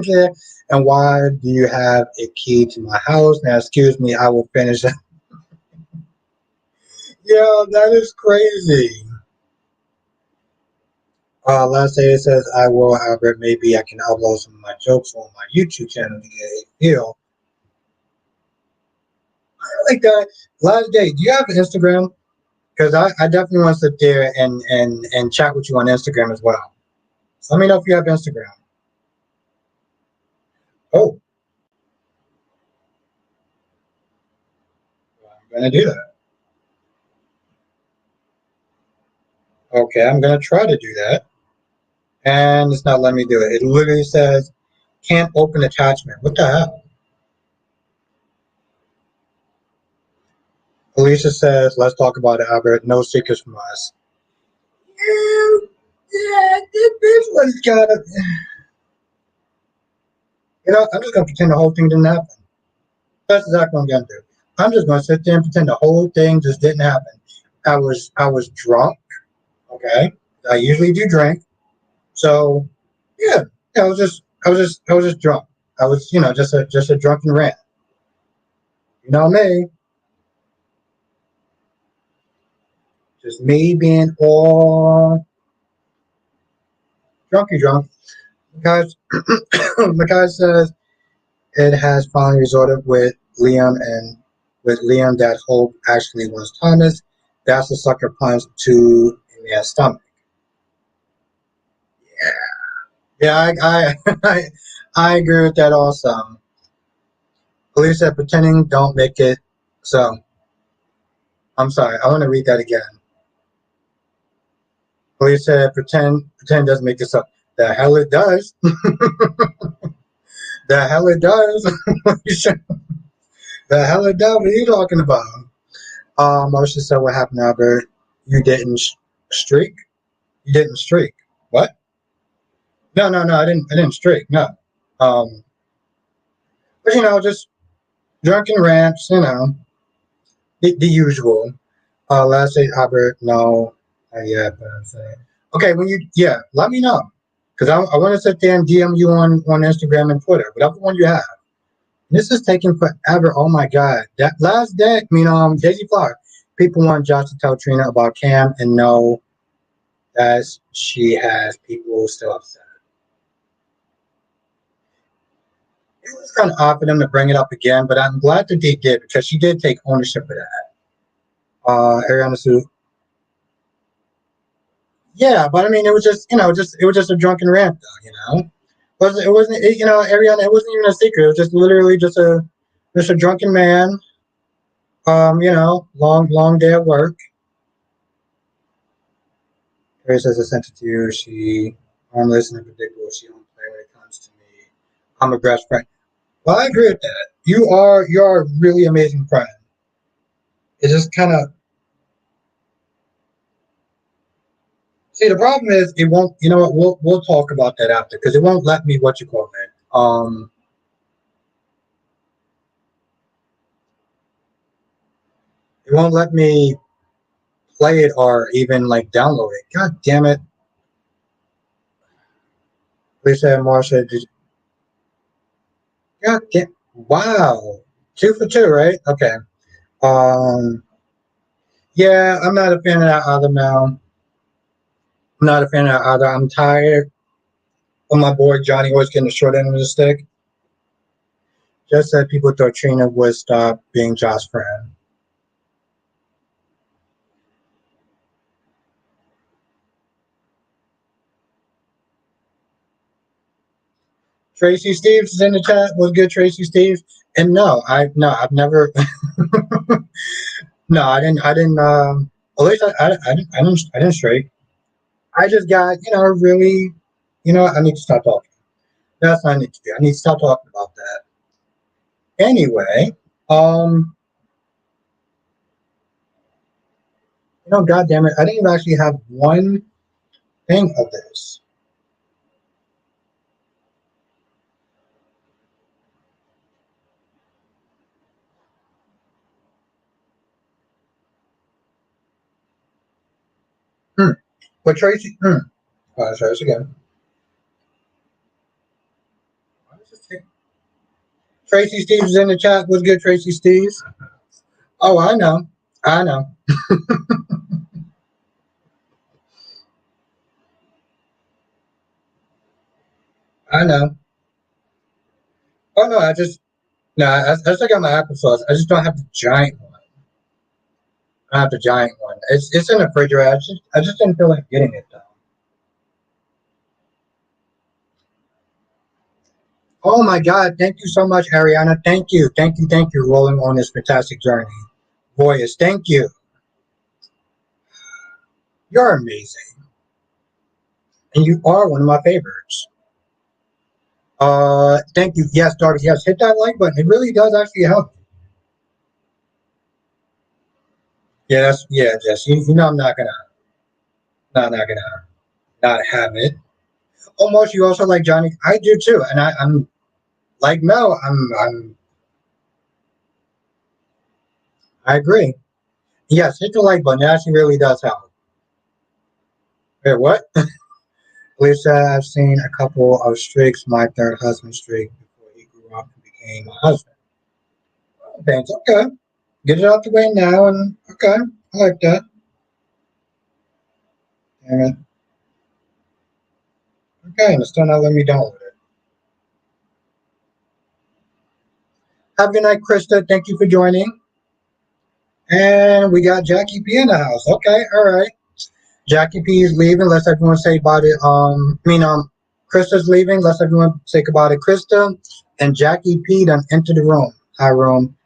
yeah, and why do you have a key to my house? Now, excuse me, I will finish." Yeah, that is crazy. Last day it says, "I will, however, maybe I can upload some of my jokes on my YouTube channel to get a feel." I like that. Last day, do you have Instagram? Because I definitely want to sit there and chat with you on Instagram as well. So let me know if you have Instagram. Oh, I'm gonna do that. Okay, I'm gonna try to do that, and it's not letting me do it. It literally says can't open attachment. What the hell? Alicia says, "Let's talk about it, Albert. No secrets from us." Yeah, this one's kind of. I'm just gonna pretend the whole thing didn't happen. That's exactly what I'm gonna do. I'm just gonna sit there and pretend the whole thing just didn't happen. I was drunk. Okay, I usually do drink. So yeah, I was just drunk. I was just a drunken rant. You know me, just me being all drunky drunk. Because the guy says it has finally resorted with Liam and with Liam that Hope actually was Thomas. That's a sucker punch to a man's stomach. Yeah, I agree with that also. Police said pretending don't make it so. I'm sorry, I want to read that again. Police said pretend doesn't make it so. The hell it does. The hell it does. The hell it does. What are you talking about? Marcia said, "What happened, Albert? You didn't streak. You didn't streak. What? No, no, no. I didn't streak. No. Um, but just drunken rants. The usual. Last day, Albert. No, not yet. But I'm saying, okay. Let me know because I want to sit there and DM you on Instagram and Twitter, whatever one you have. This is taking forever. Oh my god. That last day, Daisy Flower. People want Josh to tell Trina about Cam and know that she has people still upset. It was kind of odd for them to bring it up again, but I'm glad that they did because she did take ownership of that. Ariana Sue. Yeah, but I mean, it was just a drunken rant, though. Ariana. It wasn't even a secret. It was just literally just a drunken man. Long day at work. Harry says I sent it to you. She harmless and unpredictable. She don't play when it comes to me. I'm a best friend. Well, I agree with that. You are a really amazing friend. It just kind of see the problem is it won't. You know what? We'll talk about that after because it won't let me what you call it. It won't let me play it or even like download it. God damn it! Lisa and Marsha. God damn! Wow, 2 for 2, right? Okay. Um. Yeah, I'm not a fan of that other now. I'm not a fan of that either. I'm tired of my boy Johnny always getting the short end of the stick. Just said people thought Trina would stop being Josh's friend. Tracy Steves is in the chat. Was good, Tracy Steves. And I've never. No, I didn't. I didn't. At least I didn't straight. I just got really. I need to stop talking. That's what I need to do. I need to stop talking about that. Anyway, um, God damn it, I didn't even actually have one thing of this. Hmm. But Tracy, oh, sorry, this again. Tracy Steves is in the chat. What's good, Tracy Steves? Oh, I know. I know. I know. Oh no, I still got my applesauce. I just don't have the giant one. I don't have the giant one. It's in the refrigerator. I just didn't feel like getting it though. Oh my God! Thank you so much, Ariana. Thank you, rolling on this fantastic journey. Voyage, thank you. You're amazing, and you are one of my favorites. Thank you. Yes, Darby. Yes, hit that like button. It really does actually help. Yeah, Jess. You know I'm not gonna not have it. Almost. You also like Johnny. I do too, and I'm like Mel. I agree. Yes, hit the like button. It actually really does help. Wait, what? Lisa, I've seen a couple of streaks. My third husband streak before he grew up and became my husband. Oh, thanks. Okay. Get it out the way now, and okay. I like that. Damn it. Okay, and it's still not letting me download it. Have a good night, Krista. Thank you for joining. And we got Jackie P in the house. Okay, all right. Jackie P is leaving. Let's everyone say about it. Krista's leaving. Let's everyone say about it. Krista and Jackie P done enter the room. Hi, room.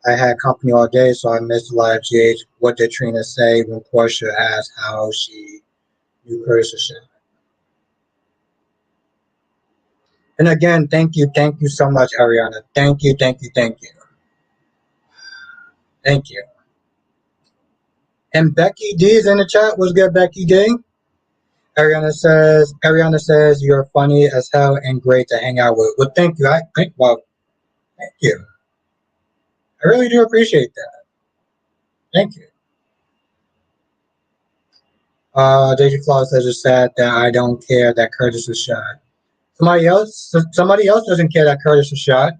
I had company all day, so I missed a lot of GH. What did Trina say when Portia asked how she knew Carissa shit? And again, thank you so much, Ariana. Thank you, thank you. And Becky D is in the chat. What's good, Becky D? Ariana says you're funny as hell and great to hang out with. Well, thank you. Thank you. I really do appreciate that. Thank you. Deja Claus says it's sad that I don't care that Curtis was shot. Somebody else doesn't care that Curtis was shot.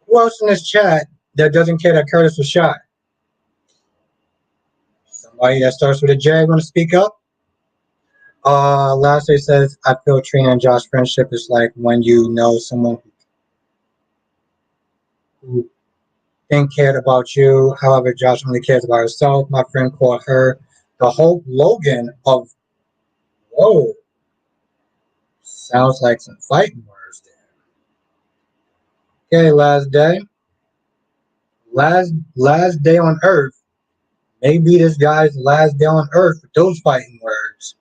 Who else in this chat that doesn't care that Curtis was shot? Somebody that starts with a J want to speak up? Lastly says, I feel Trina and Josh's friendship is like when you know someone who think cared about you. However, Josh only cares about herself. My friend called her the Hope Logan of whoa. Sounds like some fighting words there. Okay, last day. Last day on earth. Maybe this guy's last day on earth with those fighting words.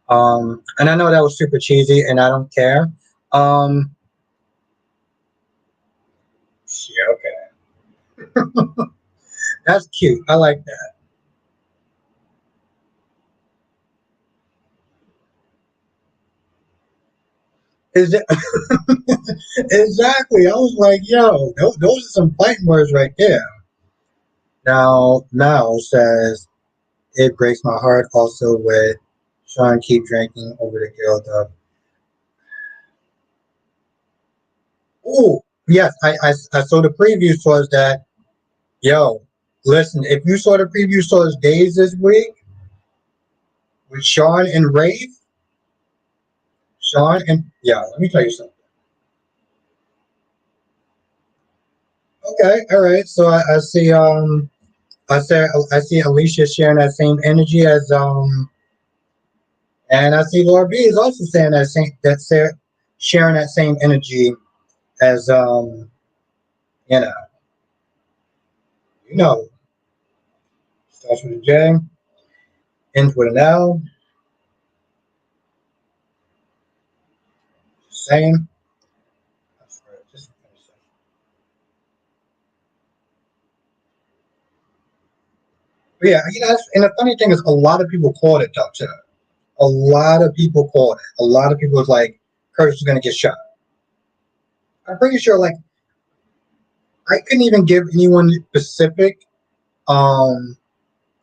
And I know that was super cheesy and I don't care. Um yeah, okay. That's cute. I like that. Is it exactly? I was like, yo, those are some fighting words right there. Now, Mel says it breaks my heart also with Sean keep drinking over the guild of. Oh, yes, I saw the preview was that, yo, listen, if you saw the preview his days this week with Sean and Rafe, yeah, let me tell you something. Okay, all right. So I see Alicia sharing that same energy as and I see Laura B is also saying sharing that same energy as you know, you know, starts with a J, ends with an L, same. But yeah, and the funny thing is, a lot of people called it though too. A lot of people called it. A lot of people was like, Curtis is gonna get shot. I'm pretty sure, like, I couldn't even give anyone specific um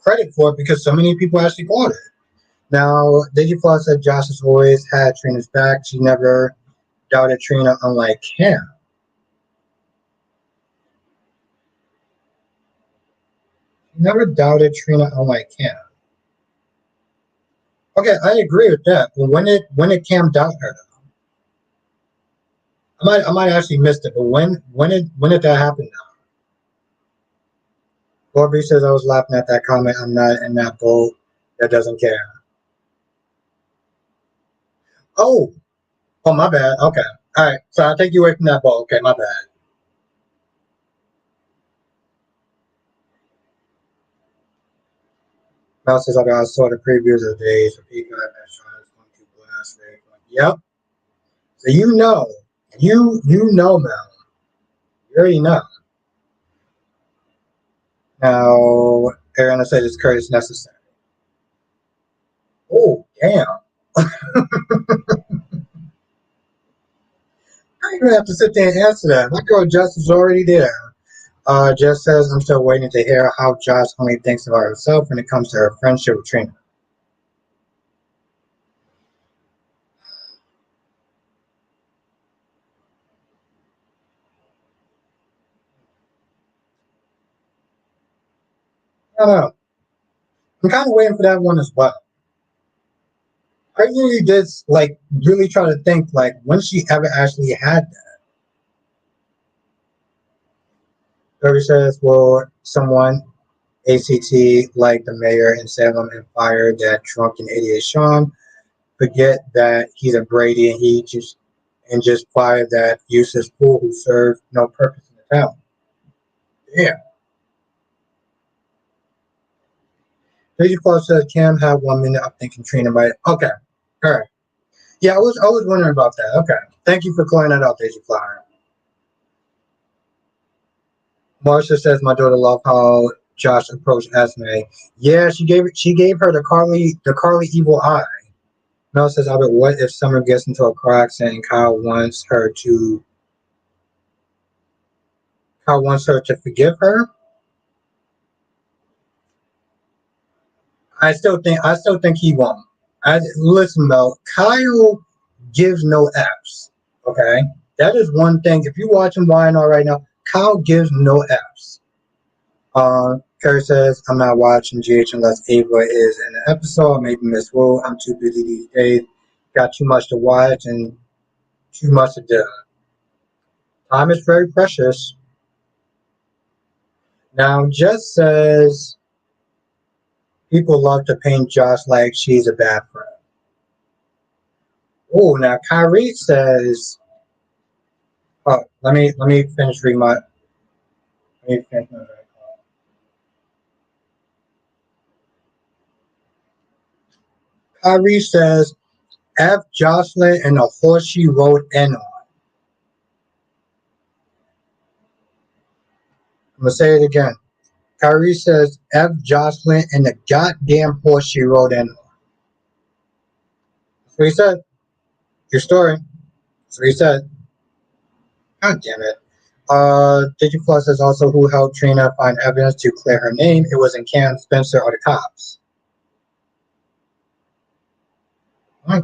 credit for it because so many people actually caught it. Now, Digiflaw said Josh has always had Trina's back. She never doubted Trina, unlike him. She never doubted Trina, unlike him. Okay, I agree with that. But when did Cam doubt her? I might actually missed it. But when did that happen? Corby says I was laughing at that comment. I'm not in that boat that doesn't care. Oh, oh, my bad. Okay, all right. So I'll take you away from that boat. Okay, my bad. Mel says I saw the previews of the days for Peacock and Sean is going to blast. Yep. So you know, Mel. You already know. Now, Ariana said it's courage necessary. Oh, damn. I don't even have to sit there and answer that. My girl Jess is already there. Jess says, I'm still waiting to hear how Josh only thinks about herself when it comes to her friendship with Trina. I don't know. I'm kind of waiting for that one as well. I really did, like, really try to think, like, when she ever actually had that. Kirby says, well, someone, ACT, like the mayor in Salem, and fired that drunken idiot Sean, forget that he's a Brady and just fire that useless fool who served no purpose in the town. Yeah. Lady Claus says Cam had 1 minute of thinking Trina might. Okay. All right. Yeah, I was wondering about that. Okay. Thank you for clearing that up, Daisy Flower. Marsha says my daughter loved how Josh approached Esme. Yeah, she gave her the Carly evil eye. Mel says, Albert, what if Summer gets into a car accident and Kyle wants her to forgive her? I still think he won't. Listen, Mel, Kyle gives no F's. Okay? That is one thing. If you're watching YNR right now, Kyle gives no F's. Kerry says, I'm not watching GH unless Ava is in the episode. Maybe Miss Wu. I'm too busy these days. Got too much to watch and too much to do. Time is very precious. Now, Jess says people love to paint Josh like she's a bad friend. Oh, now Kyrie says, oh, let me finish reading my. Let me finish my. Kyrie says, F Jocelyn and the horse she rode in on. I'm gonna say it again. Kyrie says, F Jocelyn and the goddamn horse she rode in on. That's what he said. Your story. That's what he said. God damn it. Digifloss says also who helped Trina find evidence to clear her name. It wasn't Cam, Spencer, or the cops. Right.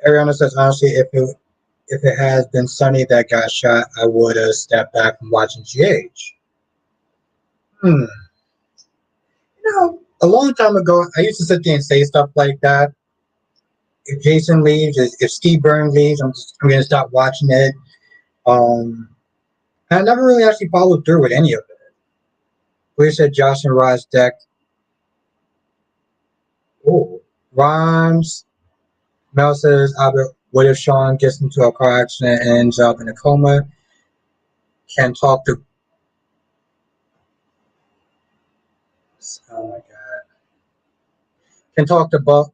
Ariana says honestly, if it has been Sonny that got shot, I would have stepped back from watching GH. Hmm. A long time ago, I used to sit there and say stuff like that. If Jason leaves, if Steve Burns leaves, I'm gonna stop watching it. I never really actually followed through with any of it. We said Josh and Rod's deck. Oh, Rhymes. Mel says, Albert, what if Sean gets into a car accident and ends up in a coma? Can talk to. Oh my God. Can talk to Buck.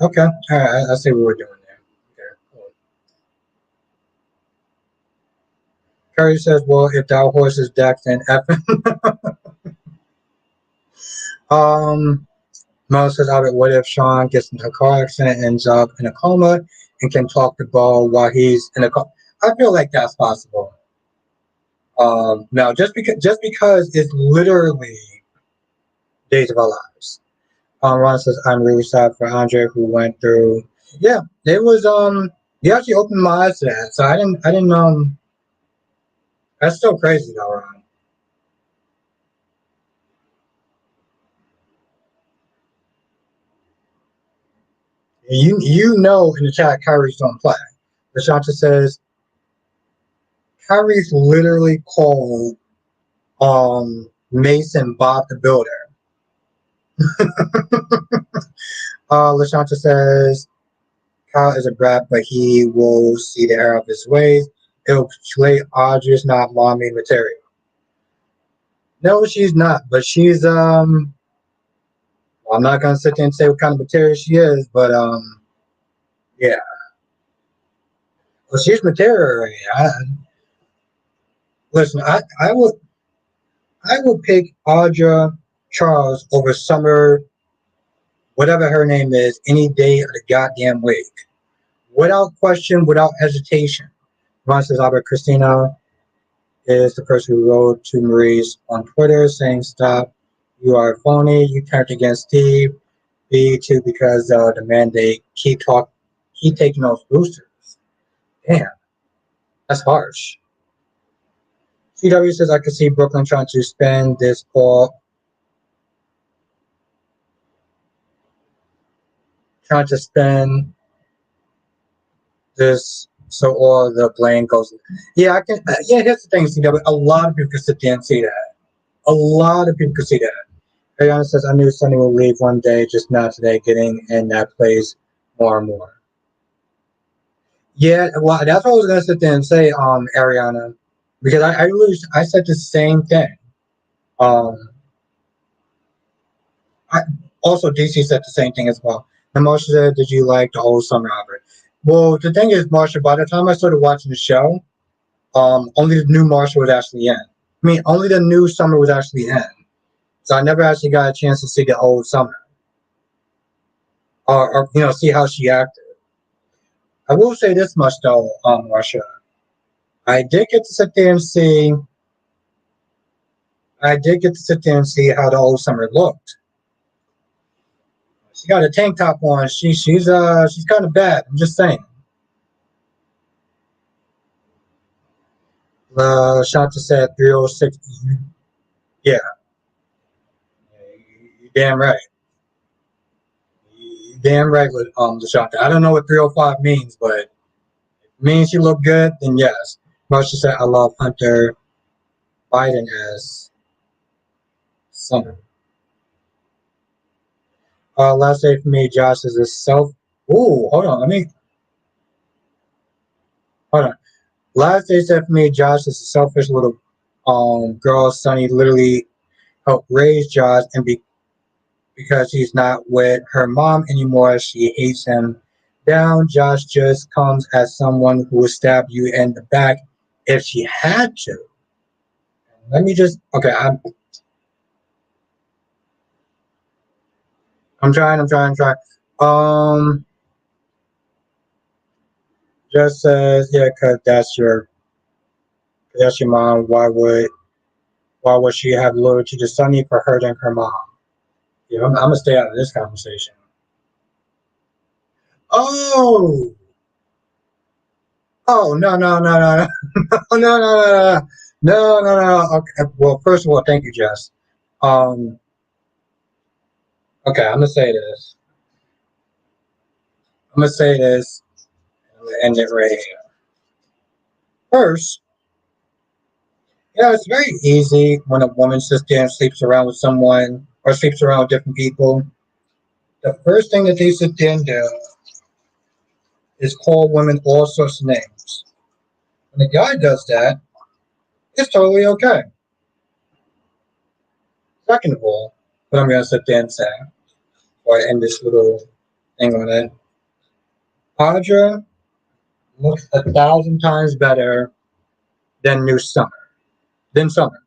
Okay. All right. I see what we're doing there. Okay. Cool. Curry says, well, if that horse is decked, then F. Mel says, Albert, what if Sean gets into a car accident and ends up in a coma and can talk to Ball while he's in a coma? I feel like that's possible. Now just because it's literally Days of Our Lives. Ron says I'm really sad for Andrea who went through. Yeah, it was. You actually opened my eyes to that, so I didn't. That's still crazy though, Ron. You know in the chat Kyrie's don't play. Rashanta says Kyrie's literally called Mason Bob the Builder. Lashanta says Kyle is a brat, but he will see the error of his ways. He'll play Audrey's not mommy material. No, she's not, but she's well, I'm not gonna sit there and say what kind of material she is, but yeah. Well, she's material already. Listen, I would pick Audra Charles over Summer, whatever her name is, any day of the goddamn week. Without question, without hesitation. Ron says Albert Christina is the person who wrote to Maurice on Twitter saying, "Stop, you are a phony. You turned against Steve. B2 because the mandate keep taking those boosters." Damn, that's harsh. CW says I could see Brooklyn trying to spend this ball, trying to spend this so all the blame goes. Yeah, I can. Yeah, here's the thing, CW. A lot of people could sit there and see that. A lot of people could see that. Ariana says, I knew Sonny would leave one day, just not today, getting in that place more and more. Yeah, well, that's what I was going to sit there and say, Ariana, because I said the same thing. Um, I, Also, DC said the same thing as well. And Marsha said, did you like the old Summer Albert? Well, the thing is, Marsha, by the time I started watching the show, only the new Marsha was actually in. I mean, only the new Summer was actually in. So I never actually got a chance to see the old Summer or see how she acted. I will say this much though, Marsha. I did get to sit there and see. I did get to sit there and see how the old Summer looked. She got a tank top on. She's kind of bad. I'm just saying. Shanta said 306. Yeah, you damn right. You damn right with Shanta. I don't know what 305 means, but it means she looked good. Then yes. Marsha said I love Hunter Biden as Summer. Last day for me, Josh is a self. Ooh, hold on. Hold on. Last day said for me, Josh is a selfish little girl. Sonny literally helped raise Josh, and because he's not with her mom anymore, she hates him down. Josh just comes as someone who would stab you in the back if she had to. Let me just okay. I'm trying. Um, just says yeah, cause that's your mom. Why would she have loyalty to Sonny for hurting her mom? Yeah, I'm gonna stay out of this conversation. Oh, oh no no no no. Okay, well, first of all, thank you, Jess. Um, okay, I'm gonna say this. I'm gonna say this. I'm gonna end it right here. First, it's very easy when a woman sits there and sleeps around with someone or sleeps around with different people. The first thing that they sit there and do is call women all sorts of names. When a guy does that, it's totally okay. Second of all, what I'm going to sit there and say, or end this little thing on it, Audra looks 1,000 times better than New Summer. Than Summer.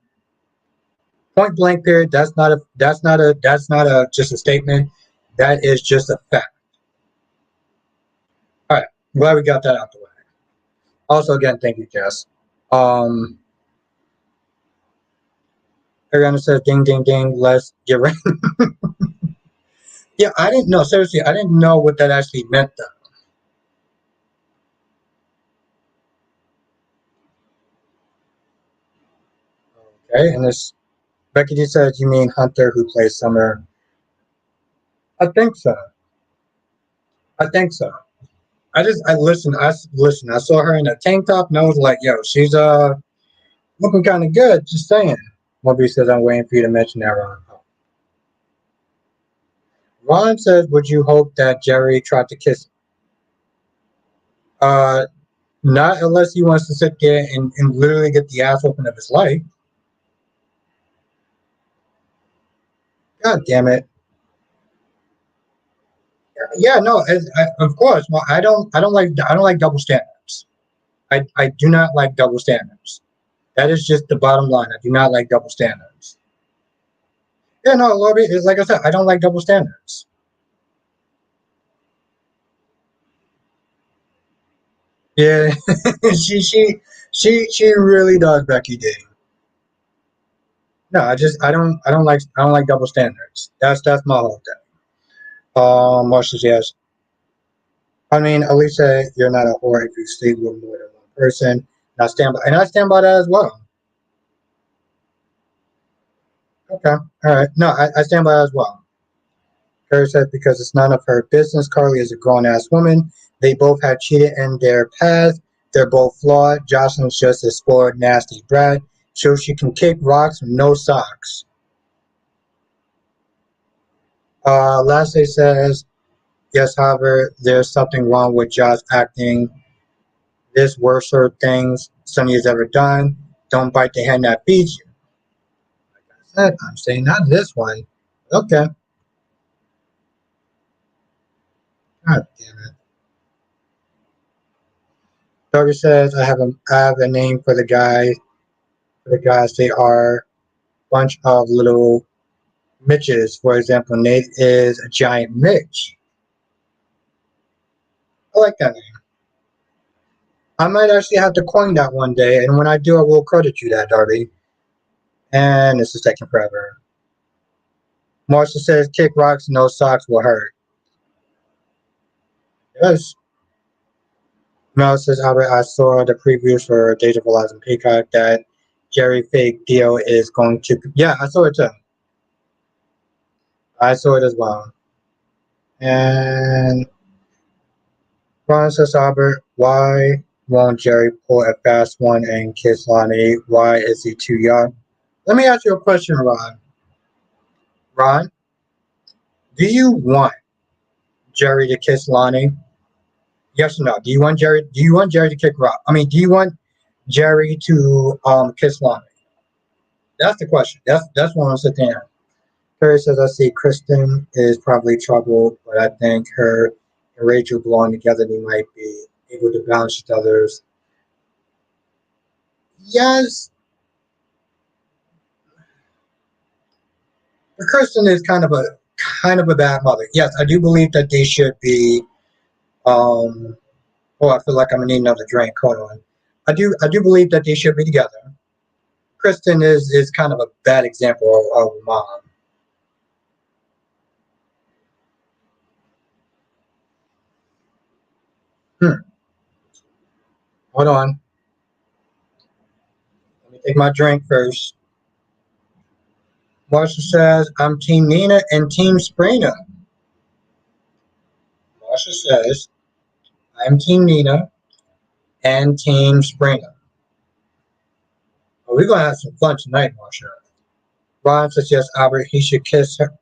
Point blank period. That's not a just a statement. That is just a fact. All right. Glad we got that out the way. Also, again, thank you, Jess. Um, Ariana says, ding, ding, ding, let's get ready. Yeah, I didn't know. Seriously, I didn't know what that actually meant, though. Okay, and this Becky G says, you mean Hunter who plays Summer? I think so. I think so. I listen. I saw her in a tank top, and I was like, yo, she's looking kind of good. Just saying. Moby says, I'm waiting for you to mention that, Ron. Ron says, would you hope that Jerry tried to kiss? Uh, Not unless he wants to sit there and literally get the ass open of his life. God damn it. Yeah, no, of course. Well, I don't like double standards. I do not like double standards. That is just the bottom line. I do not like double standards. Yeah, no, Lobby is like I said. I don't like double standards. Yeah, she she she really does, Becky D. No, I don't like double standards. That's my whole thing. Marshall says yes. I mean, Alicia, you're not a whore if you sleep with more than one person. And I stand by that as well. Okay, all right. No, I stand by that as well. Carrie said because it's none of her business. Carly is a grown ass woman. They both have cheated in their past. They're both flawed. Jocelyn's just a spoiled, nasty brat. So she can kick rocks with no socks. Lastly says, yes, however, there's something wrong with Josh acting this worst sort of things Sonny has ever done. Don't bite the hand that feeds you. I said, I'm saying not this one. Okay. God damn it. Doggy says I have a name for the guy for the guys. They are a bunch of little Mitches. For example, Nate is a giant Mitch. I like that name. I might actually have to coin that one day, and when I do, I will credit you that, Darby. And this is taking forever. Marshall says, kick rocks, no socks will hurt. Yes. Mel says, Albert, I saw the previews for Days of Eliza and Peacock that Jerry Fake Deal is going to. Yeah, I saw it too. I saw it as well. And Ron says, Albert, why won't Jerry pull a fast one and kiss Lonnie? Why is he too young? Let me ask you a question, Ron. Ron, do you want Jerry to kiss Lonnie? Yes or no? Do you want Jerry to kick Rock? I mean, do you want Jerry to kiss Lonnie? That's the question. That's what I'm sitting there. Perry says, I see Kristen is probably trouble, but I think her and Rachel belong together. They might be able to balance each other's. Yes, but Kristen is kind of a bad mother. Yes, I do believe that they should be. Um, oh, I feel like I'm gonna need another drink. Hold on. I do believe that they should be together. Kristen is kind of a bad example of mom. Hmm. Hold on. Let me take my drink first. Marsha says, I'm Team Nina and Team Sprina. Marsha says, I'm Team Nina and Team Sprina. Oh, we're going to have some fun tonight, Marsha. Ron says, yes, Albert, he should kiss her.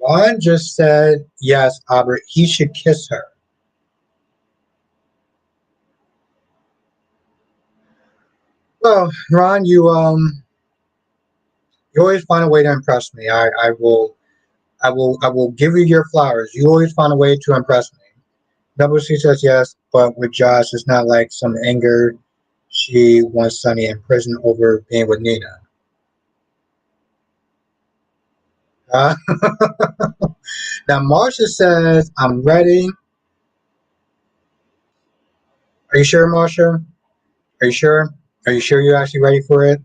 Ron just said, yes, Albert, he should kiss her. Well, Ron, you always find a way to impress me. I will give you your flowers. You always find a way to impress me. Double C says yes, but with Josh, it's not like some anger. She wants Sonny in prison over being with Nina. Uh, now Marsha says, "I'm ready." Are you sure, Marsha? Are you sure? Are you sure you're actually ready for it?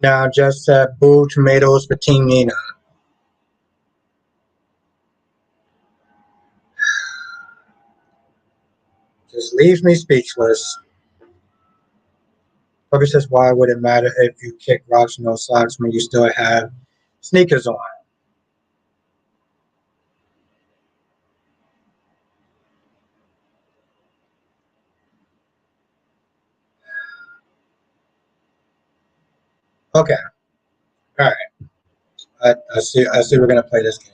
Now just said, "Boo tomatoes for Team Nina." Just leaves me speechless. Bobby says, "Why would it matter if you kick rocks in those socks when you still have sneakers on?" Okay, all right. I see. I see. We're gonna play this game.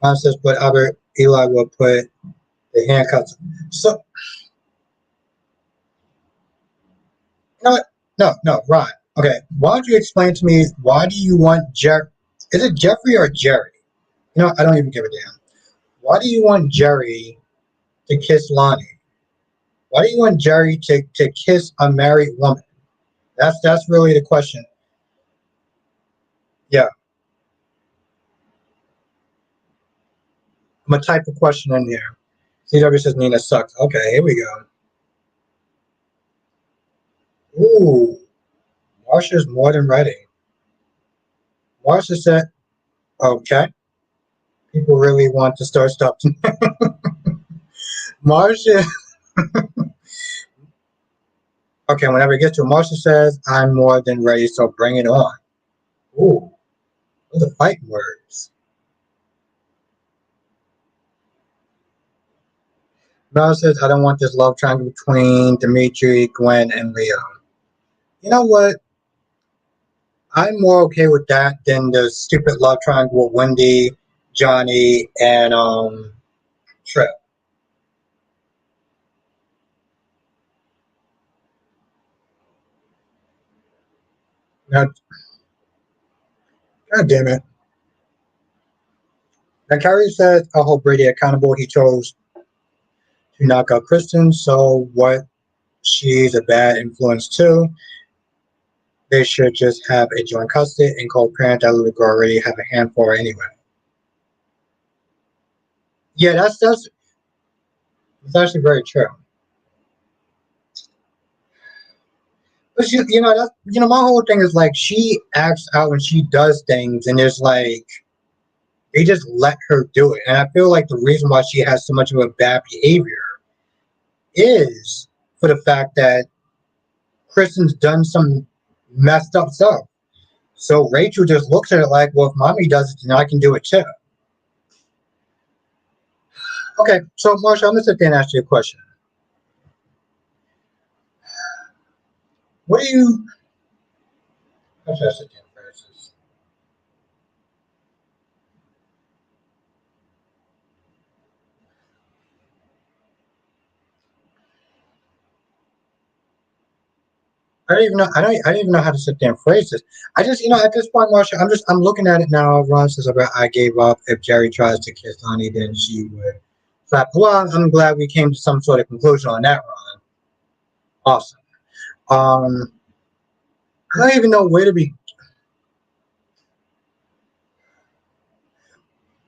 Mom says, "But Albert Eli will put the handcuffs." So, you know what? No, no, Ron. Okay, why don't you explain to me why do you want Jerry? Is it Jeffrey or Jerry? You know, I don't even give a damn. Why do you want Jerry to kiss Lonnie? Why do you want Jerry to kiss a married woman? That's really the question. Yeah, I'm gonna type a question in here. CW says Nina sucks. Okay, here we go. Ooh, Marsha's more than ready. Marsha said, okay, people really want to start stuff. Marsha, okay, whenever it gets to it, Marsha says, I'm more than ready, so bring it on. Ooh, those are fighting words. Mel says, I don't want this love triangle between Dimitri, Gwen, and Leo. You know what? I'm more okay with that than the stupid love triangle with Wendy, Johnny, and Trip. Now, God damn it. Now, Kyrie says, I'll hold Brady accountable. He chose to knock out Kristen, so what? She's a bad influence too. They should just have a joint custody and co-parent that would already have a hand for her anyway. Yeah, that's actually very true. But my whole thing is like she acts out and she does things, and there's like they just let her do it. And I feel like the reason why she has so much of a bad behavior is for the fact that Kristen's done some messed up stuff. So Rachel just looks at it like, well, if mommy does it, then I can do it too. Okay, so Marsha, I'm gonna sit there and ask you a question. What do you? How should I sit there and phrase this? I don't even know. I don't even know how to sit there and phrase this. I just, at this point, Marsha, I'm looking at it now. Ron says about I gave up. If Jerry tries to kiss Honey, then she would slap. Well, I'm glad we came to some sort of conclusion on that, Ron. Awesome. Um, I don't even know where to be.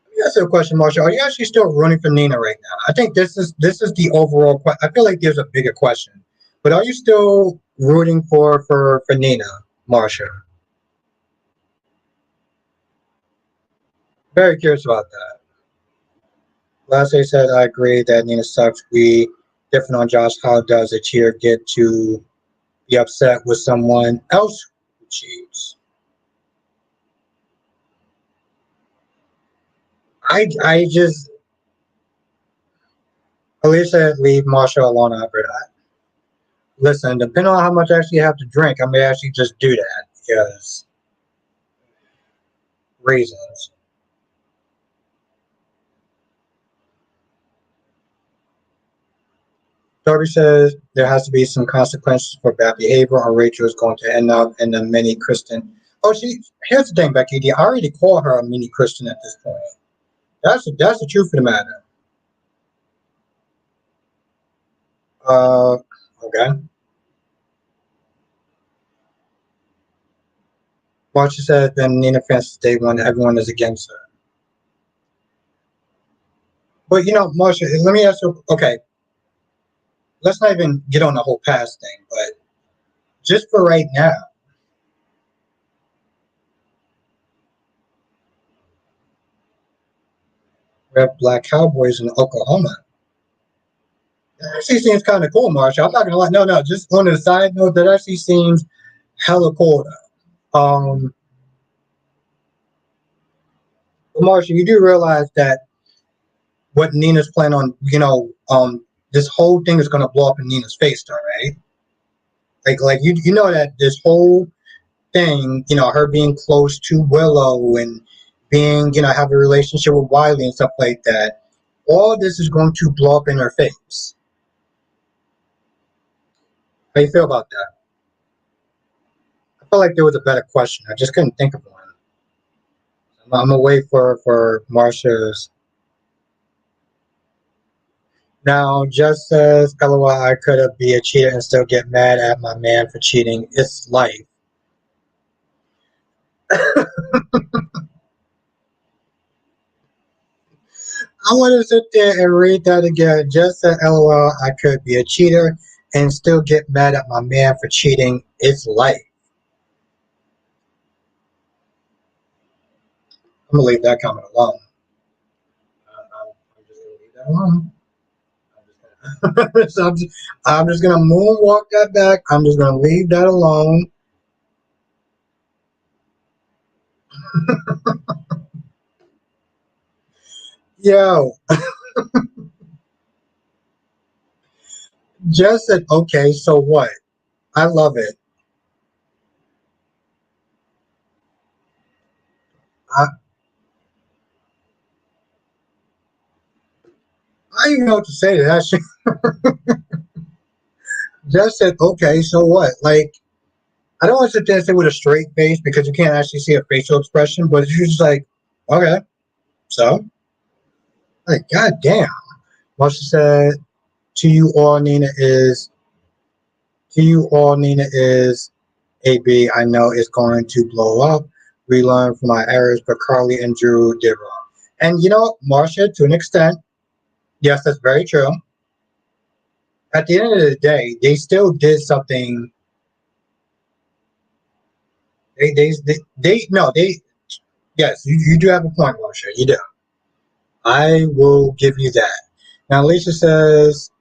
Let me ask you a question, Marsha. Are you actually still rooting for Nina right now? I think this is the overall. I feel like there's a bigger question, but are you still rooting for Nina, Marsha? Very curious about that. Lastly, said I agree that Nina sucks. We different on Josh. How does a cheer get to be upset with someone else who cheats? I just Alicia said leave Marsha alone, Albert. Listen, depending on how much I actually have to drink, I may actually just do that because reasons. Darby says there has to be some consequences for bad behavior, or Rachel is going to end up in a mini Kristen. Oh, here's the thing, Becky. I already call her a mini Kristen at this point. That's the truth of the matter. Uh, okay. Marsha says, then Nina Francis Day one, everyone is against her. But Marsha, let me ask you. Okay, let's not even get on the whole past thing, but just for right now, we have black cowboys in Oklahoma. That actually seems kind of cool, Marsha. I'm not gonna lie. No, no. Just on the side note, that actually seems hella cool. Um, Marsha, you do realize that what Nina's planning on, this whole thing is gonna blow up in Nina's face, though, right? Like you know that this whole thing, her being close to Willow and being, have a relationship with Wiley and stuff like that. All this is going to blow up in her face. How you feel about that? I felt like there was a better question. I just couldn't think of one. I'm gonna wait for Marsha's. Now, just says, LOL, I could have be a cheater and still get mad at my man for cheating. It's life. I want to sit there and read that again. Just said, LOL, I could be a cheater and still get mad at my man for cheating. It's life. I'm gonna leave that comment alone. I'm just gonna leave that alone. So I'm just gonna moonwalk that back. I'm just gonna leave that alone. Yo, just said, okay, so what? I love it. I, I don't even know what to say to that shit. Just said, okay, so what? Like, I don't want to sit there and say with a straight face because you can't actually see a facial expression, but it's just like, okay, so, like, goddamn. What she said, to you all, Nina is, to you all, Nina is AB. I know it's going to blow up. We learned from our errors, but Carly and Drew did wrong. And Marcia, to an extent, yes, that's very true. At the end of the day, they still did something. They no, they, yes, you do have a point, Marcia. You do. I will give you that. Now, Alicia says,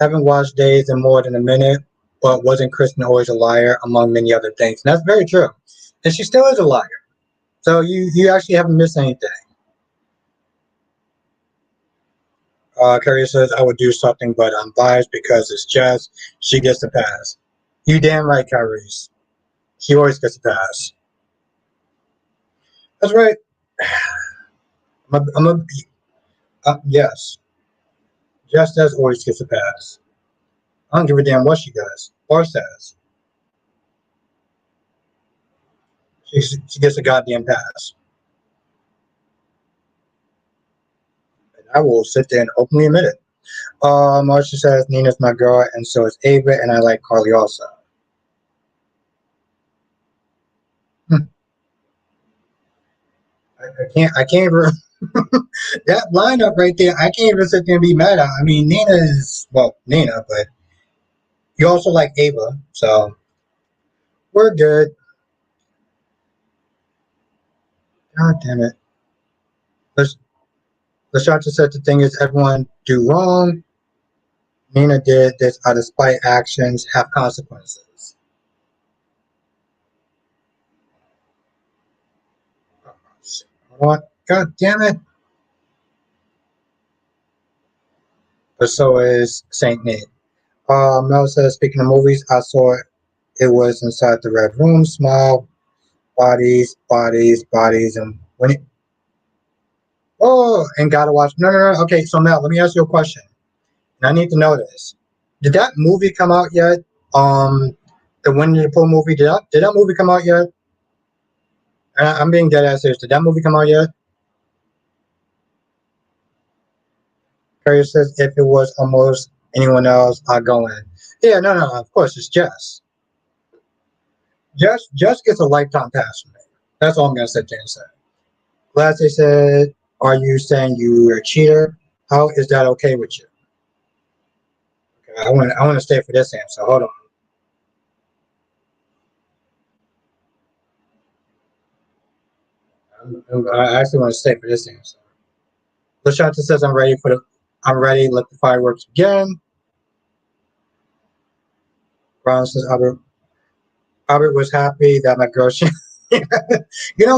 haven't watched Days in more than a minute, but wasn't Kristen always a liar, among many other things? And that's very true. And she still is a liar. So you actually haven't missed anything. Carrie says, I would do something, but I'm biased because it's Jess. She gets the pass. You damn right, Kyrie. She always gets the pass. That's right. Yes. Jess does always gets the pass. I don't give a damn what she does or says. She gets a goddamn pass. And I will sit there and openly admit it. Marcia says, Nina's my girl, and so is Ava, and I like Carly also. Hmm. I can't even, that lineup right there, I can't even sit there and be mad at. I mean, Nina is, well, Nina, but you also like Ava, so we're good. God damn it. Let's Lashanti said the thing is everyone do wrong. Nina did this out of spite actions have consequences. What? God damn it. But so is Saint Nate. Mel says, speaking of movies, I saw it. It was inside the red room. Small bodies, bodies, bodies, and when it, oh, and gotta watch. No, no, no. Okay, so Mel, let me ask you a question. And I need to know this. Did that movie come out yet? The Winnie the Pooh movie. Did that movie come out yet? I'm being dead ass serious. Did that movie come out yet? Carrier says, if it was almost anyone else, I'd go in. Yeah, no, no, of course, it's Jess. Just gets a lifetime pass from me. That's all I'm gonna sit there and say. Last they said, "Are you saying you're a cheater? How is that okay with you?" Okay, I want to stay for this answer. Hold on. I actually want to stay for this answer. Lashanta says, I'm ready. Let the fireworks begin." Ron says, Albert was happy that my girl.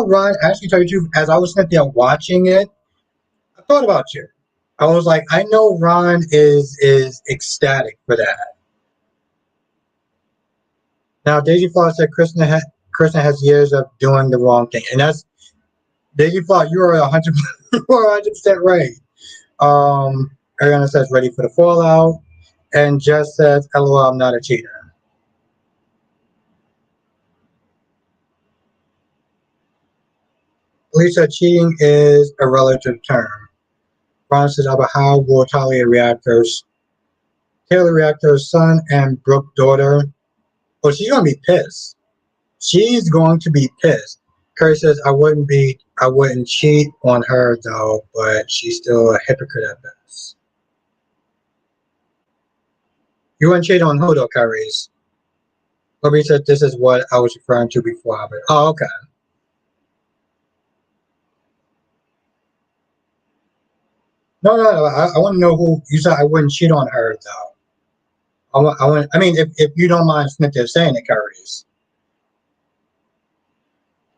Ron. Actually, tell you the truth, as I was sitting there watching it, I thought about you. I was like, I know Ron is ecstatic for that. Now, Daisy Flaw said Kristen has years of doing the wrong thing, and that's Daisy Flaw. You are 100. You are 100% right. Ariana says ready for the fallout, and Jess says, "LOL, I'm not a cheater." Lisa, cheating is a relative term. Ron says, "About how will Taylor react to her son and Brooke daughter?" Well, she's gonna be pissed. She's going to be pissed. Curry says, I wouldn't cheat on her though, but she's still a hypocrite at best. You wouldn't cheat on who though, Curry's? Kobe said, this is what I was referring to before, Albert. Oh, okay. No. I want to know who you said I wouldn't cheat on her though. I mean, if you don't mind Smith saying it, Curry's.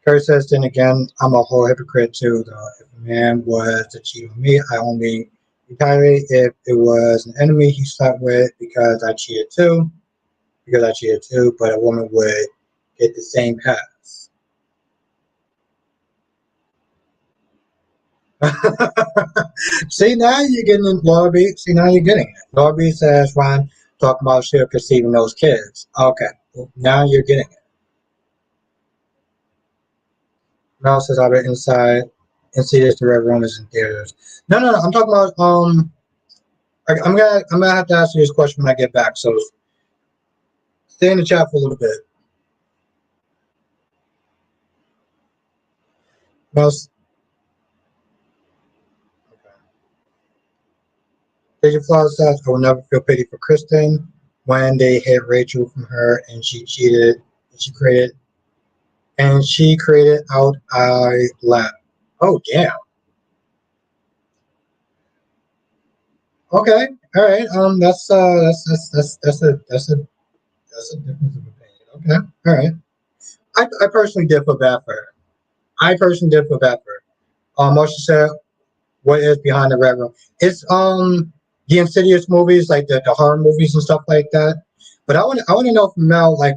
Curry says, then again, I'm a whole hypocrite too, though. If a man was to cheat on me, I only retaliate if it was an enemy he slept with because I cheated too, but a woman would get the same pass. See, now you're getting it, Lorby. See, now you're getting it. Lorby says, Ron, talking about still conceiving those kids. Okay, well, now you're getting it. Mel says, I'll be inside and see this the red room is in theaters. No. I'm talking about I'm gonna have to ask you this question when I get back. So stay in the chat for a little bit. Most Major Flaws says, I will never feel pity for Kristen when they hid Rachel from her and she cheated and she created out I left. Oh damn. Okay. All right. That's a difference of opinion. Okay. All right. I personally did feel bad for her. I personally did feel bad for her. Marsha said what is behind the red room. It's the Insidious movies, like the horror movies and stuff like that. But I want to know from Mel, like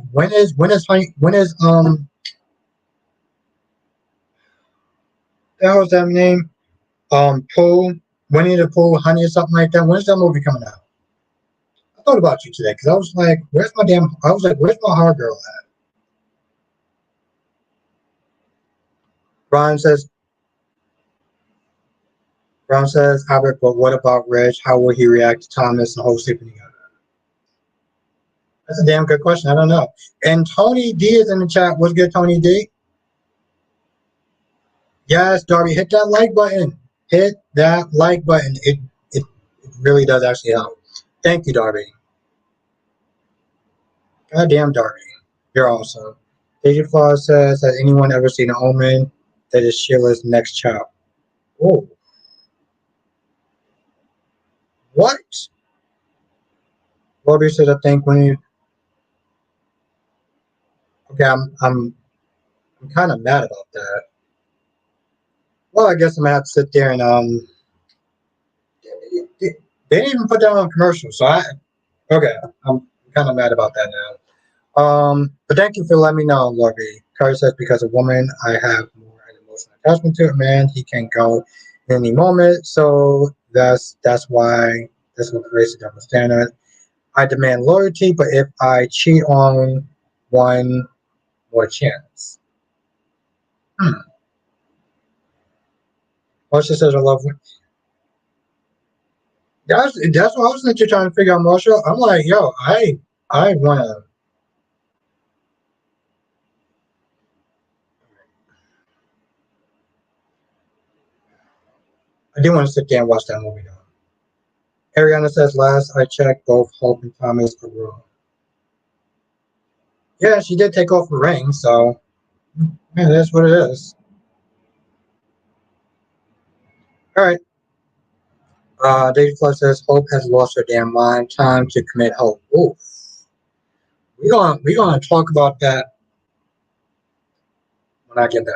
the hell's that name? Pooh, Winnie the Pooh, Honey or something like that. When's that movie coming out? I thought about you today because I was like, where's my horror girl at? Brian says Brown says, Albert, but what about Reg? How will he react to Thomas and Hope sleeping together? That's a damn good question. I don't know. And Tony D is in the chat. What's good, Tony D? Yes, Darby, hit that like button. Hit that like button. It really does actually help. Thank you, Darby. Goddamn, Darby. You're awesome. Deja Flaw says, has anyone ever seen an omen that is Sheila's next child? Oh, what? Darby says, I think when you. Okay, I'm kind of mad about that. Well, I guess I'm gonna have to sit there and they didn't even put that on commercial, so okay, I'm kind of mad about that now. But thank you for letting me know, Lorby. Carter says because a woman I have more an emotional attachment to a man, he can go in any moment. So that's what creates a double standard. I demand loyalty, but if I cheat on one more chance. Hmm. Marsha says I love. That's what I was literally trying to figure out, Marsha. I'm like, yo, I wanna. I do want to sit there and watch that movie though. Ariana says, last I checked, both Hope and Thomas are wrong. Yeah, she did take off the ring, so yeah, that's what it is. All right. David Plus says Hope has lost her damn mind. Time to commit Hope. Ooh, we gonna talk about that when I get back.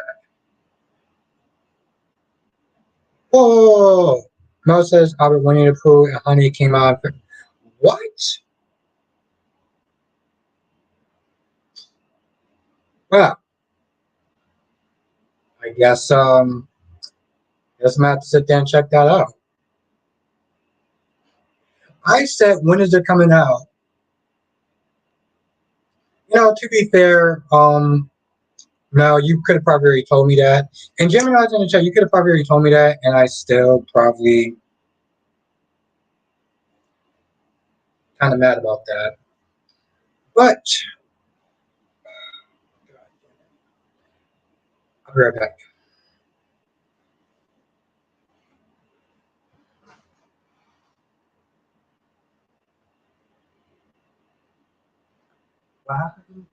Oh, Mel says Albert Winnie the Pooh and Honey came out. What? Well, I guess I'm gonna have to sit there and check that out. I said, when is it coming out? To be fair, no, you could have probably already told me that. And Gemini's in the chat, you could have probably already told me that, and I still probably kind of mad about that. But I'll be right back. What happened?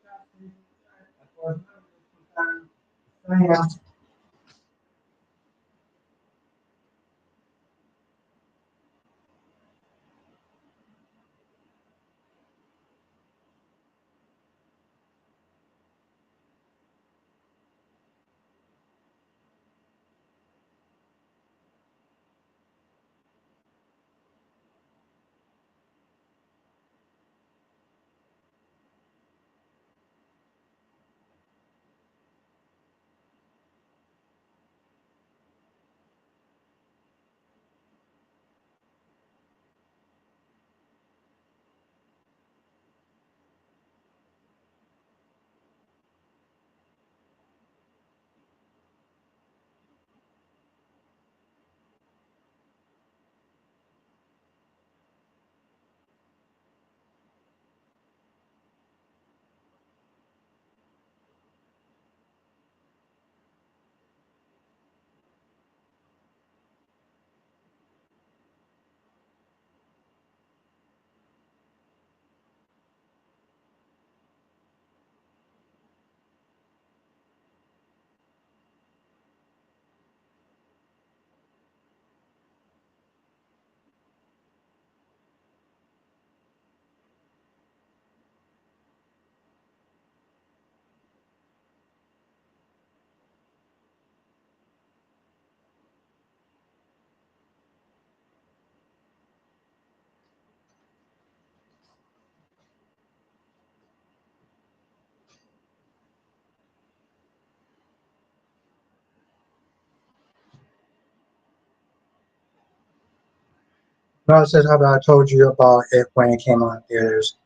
No, it says how about I told you about it when it came on theaters.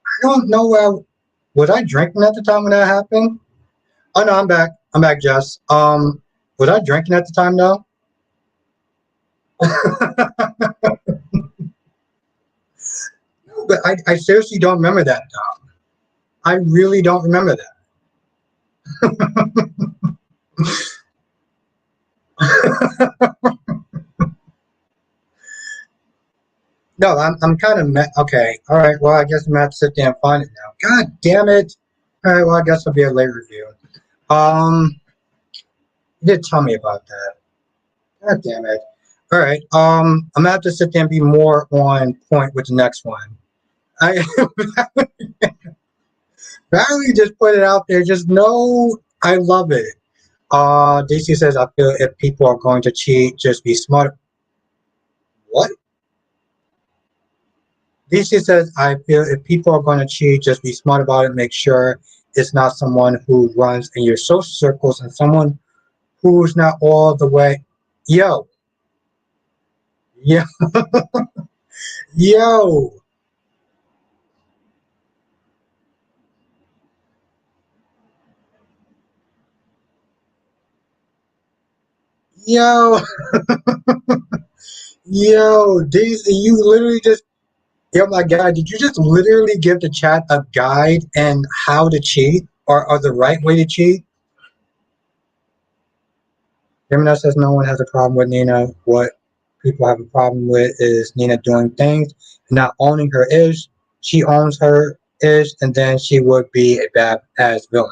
I don't know was I drinking at the time when that happened? Oh no, I'm back. I'm back, Jess. Was I drinking at the time though? But I seriously don't remember that. I really don't remember that. No, I'm kind of okay. All right. Well, I guess I'm gonna have to sit there and find it now. God damn it! All right. Well, I guess it'll be a late review. Um, you did tell me about that. God damn it! All right. I'm gonna have to sit there and be more on point with the next one. I Valerie just put it out there. Just know I love it. DC says I feel if people are going to cheat, just be smart. What? DC says, I feel if people are going to cheat, just be smart about it. Make sure it's not someone who runs in your social circles and someone who's not all the way. Yo, yo, yo, yo, yo, DC, you literally just, yo, my God, did you just literally give the chat a guide and how to cheat or the right way to cheat? Gemini says no one has a problem with Nina. What people have a problem with is Nina doing things, not owning her ish. She owns her ish, and then she would be a bad ass villain.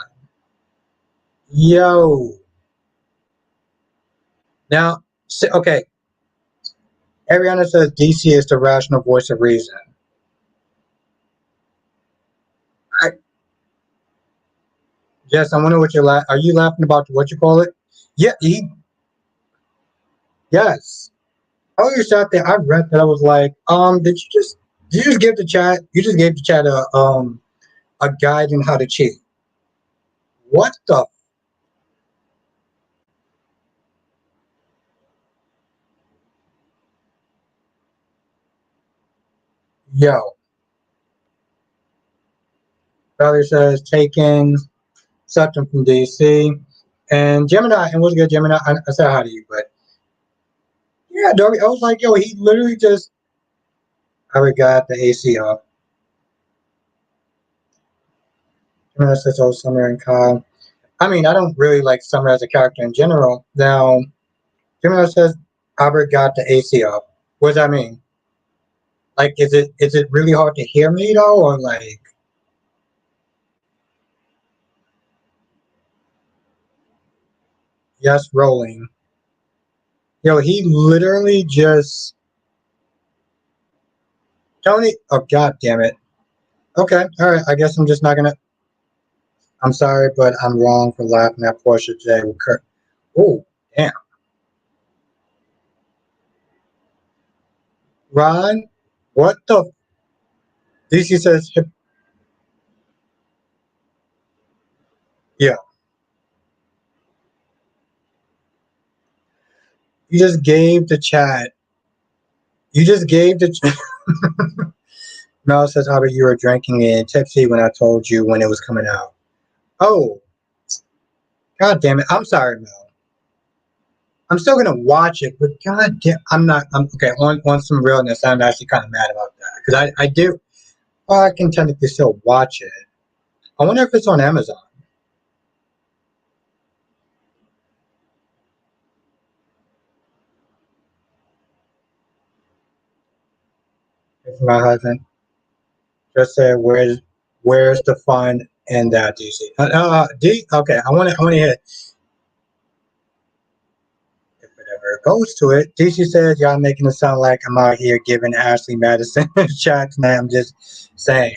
Yo, now, okay. Ariana says DC is the rational voice of reason. I, Jess, I wonder what you're Are you laughing about what you call it? Yeah, yes. Oh, you sat there. I read that. I was like, did you just give the chat? You just gave the chat a guide on how to cheat. What the yo? Valerie says taking something from DC and Gemini. And what's good, Gemini? I said hi to you, but yeah, Dory. I was like, yo, he literally just. I got the AC off. Gemini says, oh, Summer and Kyle. I mean, I don't really like Summer as a character in general. Now, Gemini says Albert got the AC off. What does that mean? Like, is it really hard to hear me though, or like, yes, rolling? Yo, he literally just Tony. Oh, god damn it. Okay, all right. I guess I'm just not gonna. I'm sorry, but I'm wrong for laughing at Portia today. Oh, damn, Ron. What the? DC says, yeah. You just gave the chat. You just gave the. Mel says, Albert, you were drinking and tipsy when I told you when it was coming out. Oh, god damn it. I'm sorry, Mel. I'm still gonna watch it, but god damn, I'm not. I'm okay. On some realness, I'm actually kind of mad about that because I do. Well, I can technically still watch it. I wonder if it's on Amazon. If my husband just said, "Where's the fun in that?" DC. D. Okay, I want to hear. If it ever goes to it, DC says, "Y'all making it sound like I'm out here giving Ashley Madison shots." Man, I'm just saying.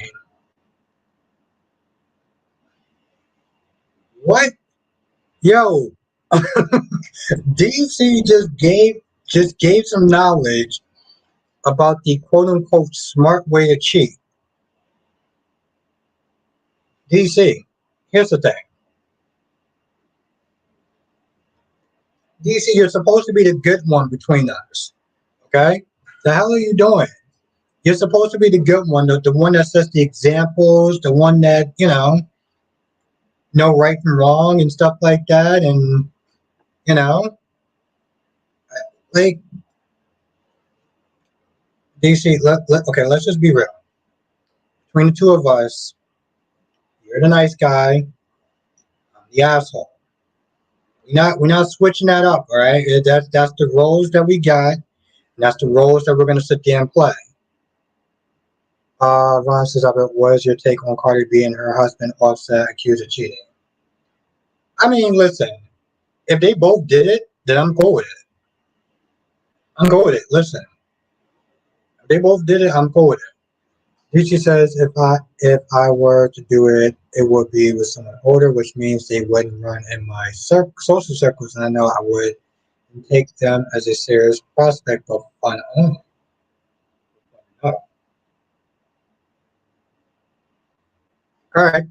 What? Yo, DC just gave some knowledge about the quote unquote smart way to cheat. DC, here's the thing. DC, you're supposed to be the good one between us. Okay? The hell are you doing? You're supposed to be the good one, the one that sets the examples, the one that, know right from wrong and stuff like that. And, you know, like, DC, okay, let's just be real. Between the two of us, you're the nice guy, I'm the asshole. We're not switching that up, all right? That's the roles that we got, and that's the roles that we're gonna sit there and play. Ron says, "Albert, what is your take on Cardi B and her husband Offset accused of cheating?" I mean, listen, if they both did it, then I'm cool with it. I'm cool with it. Listen, if they both did it, I'm cool with it. Richie says, if I were to do it, it would be with someone older, which means they wouldn't run in my social circles, and I know I would take them as a serious prospect of fun only. Oh, all right.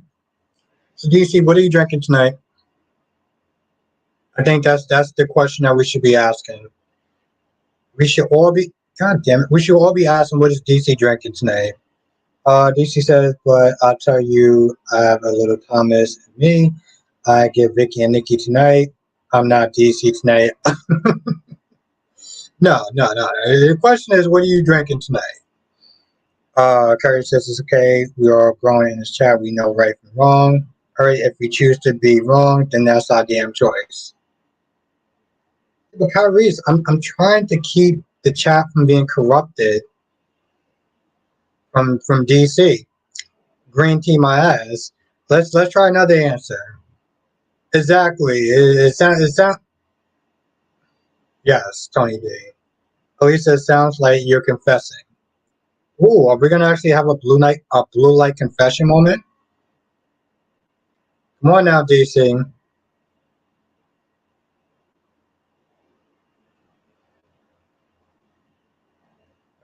So DC, what are you drinking tonight? I think that's the question that we should be asking. We should all be God damn it. We should all be asking what is DC drinking tonight. DC says, but I'll tell you, I have a little Thomas and me. I get Vicky and Nikki tonight. I'm not DC tonight. No, no, no. The question is, what are you drinking tonight? Curry says it's okay. We are all growing in this chat. We know right from wrong. All right, if we choose to be wrong, then that's our damn choice. But Kyrie's, I'm trying to keep the chat from being corrupted from DC. Green tea my ass. Let's try another answer. Exactly. It sounds yes, Tony D. Elisa, it sounds like you're confessing. Ooh, are we gonna actually have a blue light confession moment? Come on now, DC.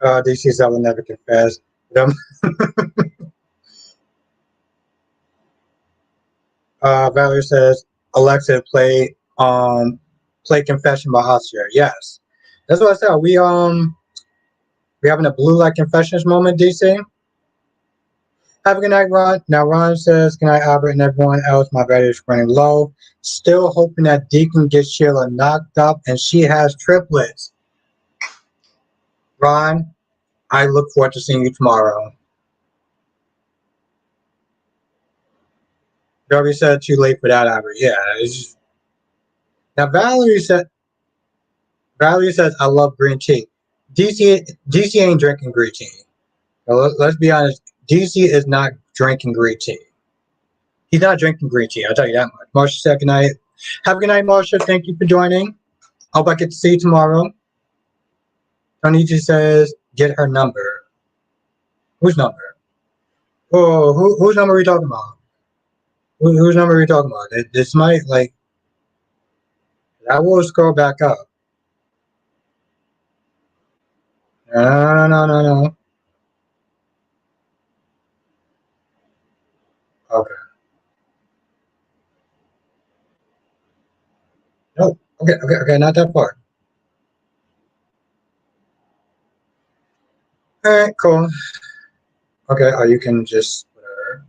DC says I will never confess. Um, Valerie says Alexa play confession by Oscar. Yes, that's what I said. We having a blue light confessions moment, DC. Have a good night, Ron. Now Ron says, "Good night, Albert and everyone else. My battery is running low. Still hoping that Deacon gets Sheila knocked up and she has triplets." Ron, I look forward to seeing you tomorrow. Darby said too late for that, Albert. Yeah. Now Valerie says I love green tea. DC ain't drinking green tea. Now, let's be honest. DC is not drinking green tea. He's not drinking green tea. I'll tell you that much. Marsha said good night. Have a good night, Marsha. Thank you for joining. Hope I get to see you tomorrow. Tony just says get her number. Whose number? Oh, whose number are we talking about? Whose number are we talking about? This might like I will scroll back up. No, no, no, no, no. Okay. No. Okay, okay, okay. Not that far. All right, cool. Okay, or you can just whatever.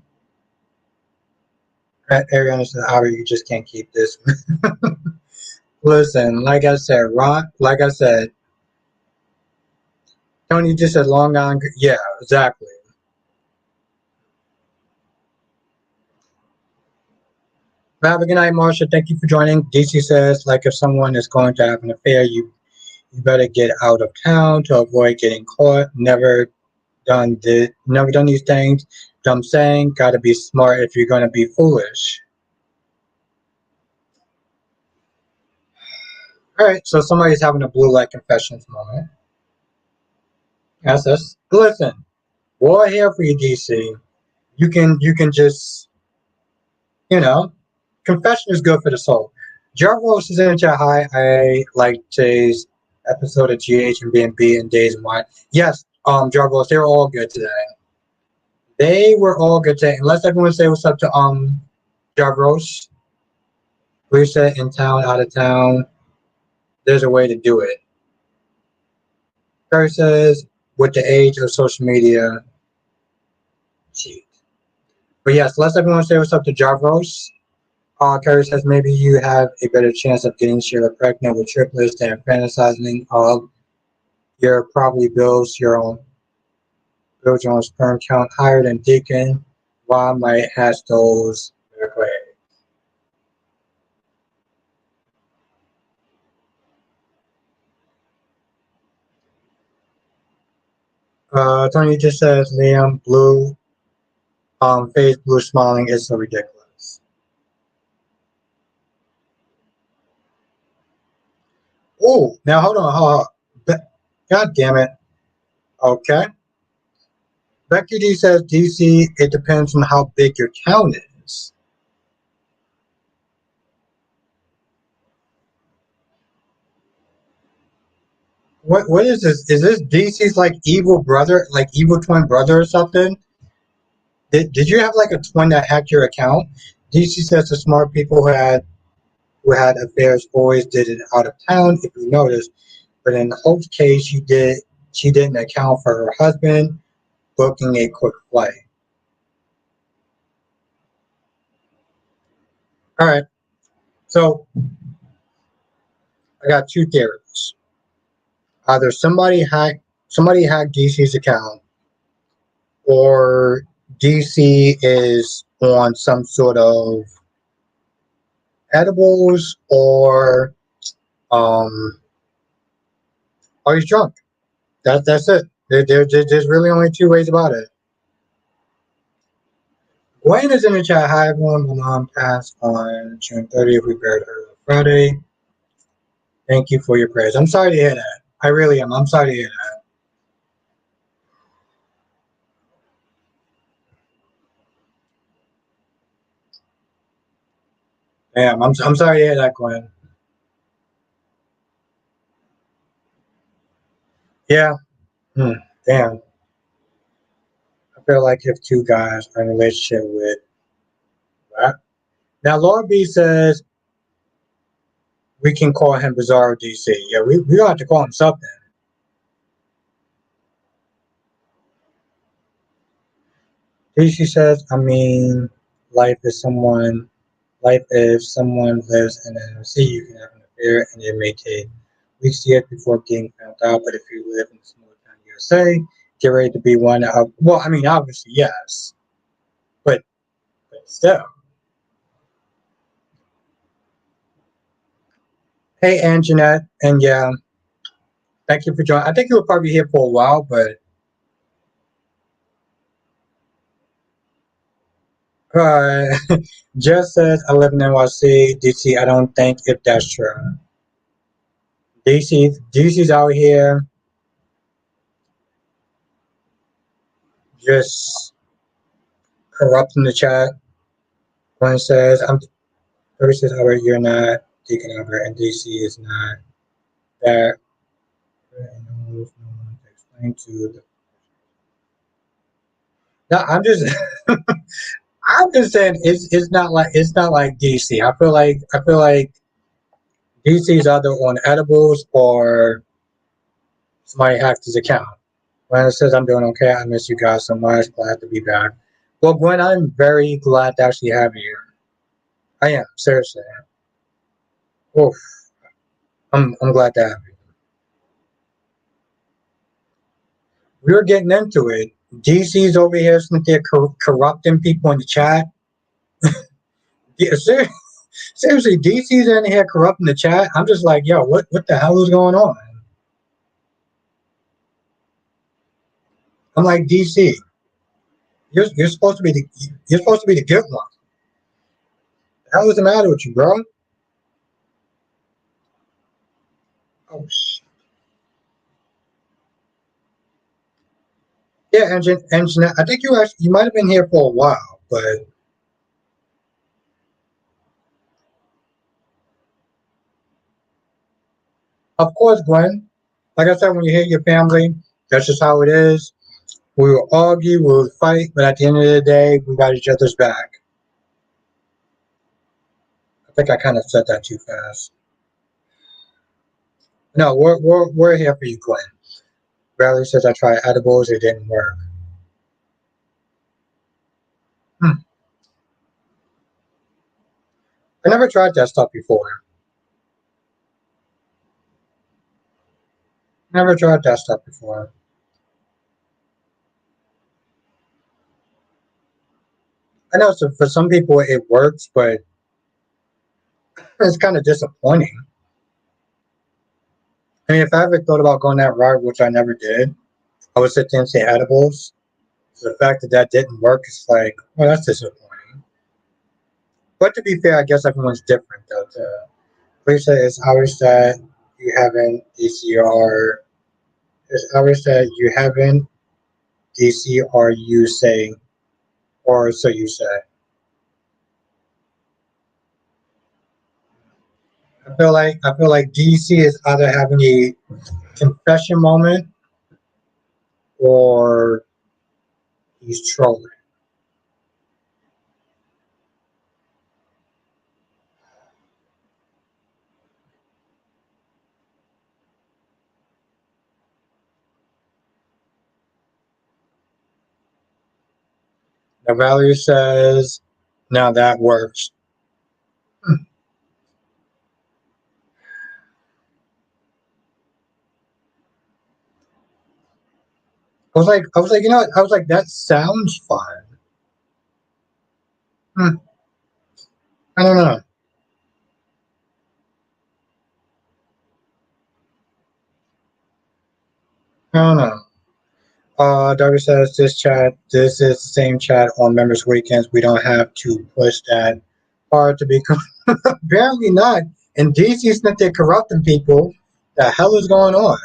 Ariana says, "Ari, you just can't keep this." Listen, like I said, Ron. Like I said, Tony just said Long Island. Yeah, exactly. Have a good night, Marsha. Thank you for joining. DC says, like if someone is going to have an affair, you better get out of town to avoid getting caught. Never done these things. Dumb saying, gotta be smart if you're gonna be foolish. All right, so somebody's having a blue light confessions moment. That's us. Listen, we're here for you, DC. You can just confession is good for the soul. Jarvis is in chat. Hi, I like today's episode of GH and B&B and Days and Wine. Yes, Jarvis, they were all good today. They were all good today. And let's everyone say what's up to Jarvis. We said in town, out of town. There's a way to do it. Curry says, with the age of social media, cheat. But yes, let's everyone say what's up to Jarvis. Curry says maybe you have a better chance of getting Sheila pregnant with triplets than fantasizing of your probably builds your own sperm count higher than Deacon. Why might has those way. Tony just says Liam blue face blue smiling is so ridiculous. Oh, now hold on. God damn it. Okay. Becky D says DC, it depends on how big your count is. What is this? Is this DC's like evil brother, like evil twin brother or something? Did you have like a twin that hacked your account? DC says the smart people who had affairs always did it out of town, if you notice. But in Hope's case, she didn't account for her husband booking a quick flight. All right. So I got two theories. Either somebody hacked DC's account, or DC is on some sort of edibles or Um, or he's drunk. That's it. There's really only two ways about it. Gwen is in the chat. Hi everyone. My mom passed on June 30th. We buried her on Friday. Thank you for your prayers. I'm sorry to hear that. I really am. I'm sorry to hear that. Damn, I'm sorry to hear that, Gwen. Yeah. Hmm. Damn. I feel like if two guys are in a relationship with that. Now Laura B says we can call him Bizarro DC. Yeah, we don't have to call him something. DC says, I mean, life is someone life if someone lives in an NOC, you can have an affair and it may take weeks yet before getting found out. But if you live in small town USA, get ready to be one of well, I mean obviously yes. But still. Hey Ann Jeanette, and yeah, thank you for joining. I think you were probably here for a while, but uh Jess says I live in NYC, DC. I don't think if that's true. DC's out here just corrupting the chat. One says I'm 36 hours, you're not taking over, and DC is not that. No one to explain to the. No, I'm just, I'm just saying it's not like DC. I feel like DC's either on edibles or somebody hacked his account. When it says I'm doing okay, I miss you guys so much. Glad to be back. Well, Gwen, I'm very glad to actually have you. I am seriously. Oof, I'm glad to have you. We were getting into it. DC's over here, they're corrupting people in the chat. Yeah, seriously, DC's in here corrupting the chat. I'm just like, yo, what the hell is going on? I'm like, DC, you're supposed to be you're supposed to be the good one. The hell is the matter with you, bro? Oh shit. Yeah, engine. I think you might have been here for a while, but of course, Gwen. Like I said, when you hit your family, that's just how it is. We will argue, we will fight, but at the end of the day, we got each other's back. I think I kind of said that too fast. No, we're here for you, Glenn. Bradley says I tried edibles, it didn't work. Hmm. I never tried that stuff before. Never tried that stuff before. I know for some people it works, but it's kind of disappointing. I mean, if I ever thought about going that route, which I never did, I would sit there and say edibles. So the fact that that didn't work is like, well, that's disappointing. But to be fair, I guess everyone's different, though. Lisa is always that you haven't DCR. It's always that you haven't DCR. You say, or so you say. I feel like DC is either having a confession moment or he's trolling. Now Valerie says, now that works. I was like, you know what? I was like, that sounds fun. Hmm, I don't know. I don't know. Darby says this is the same chat on members weekends. We don't have to push that hard to be. Apparently not. And DC's not there corrupting people. The hell is going on?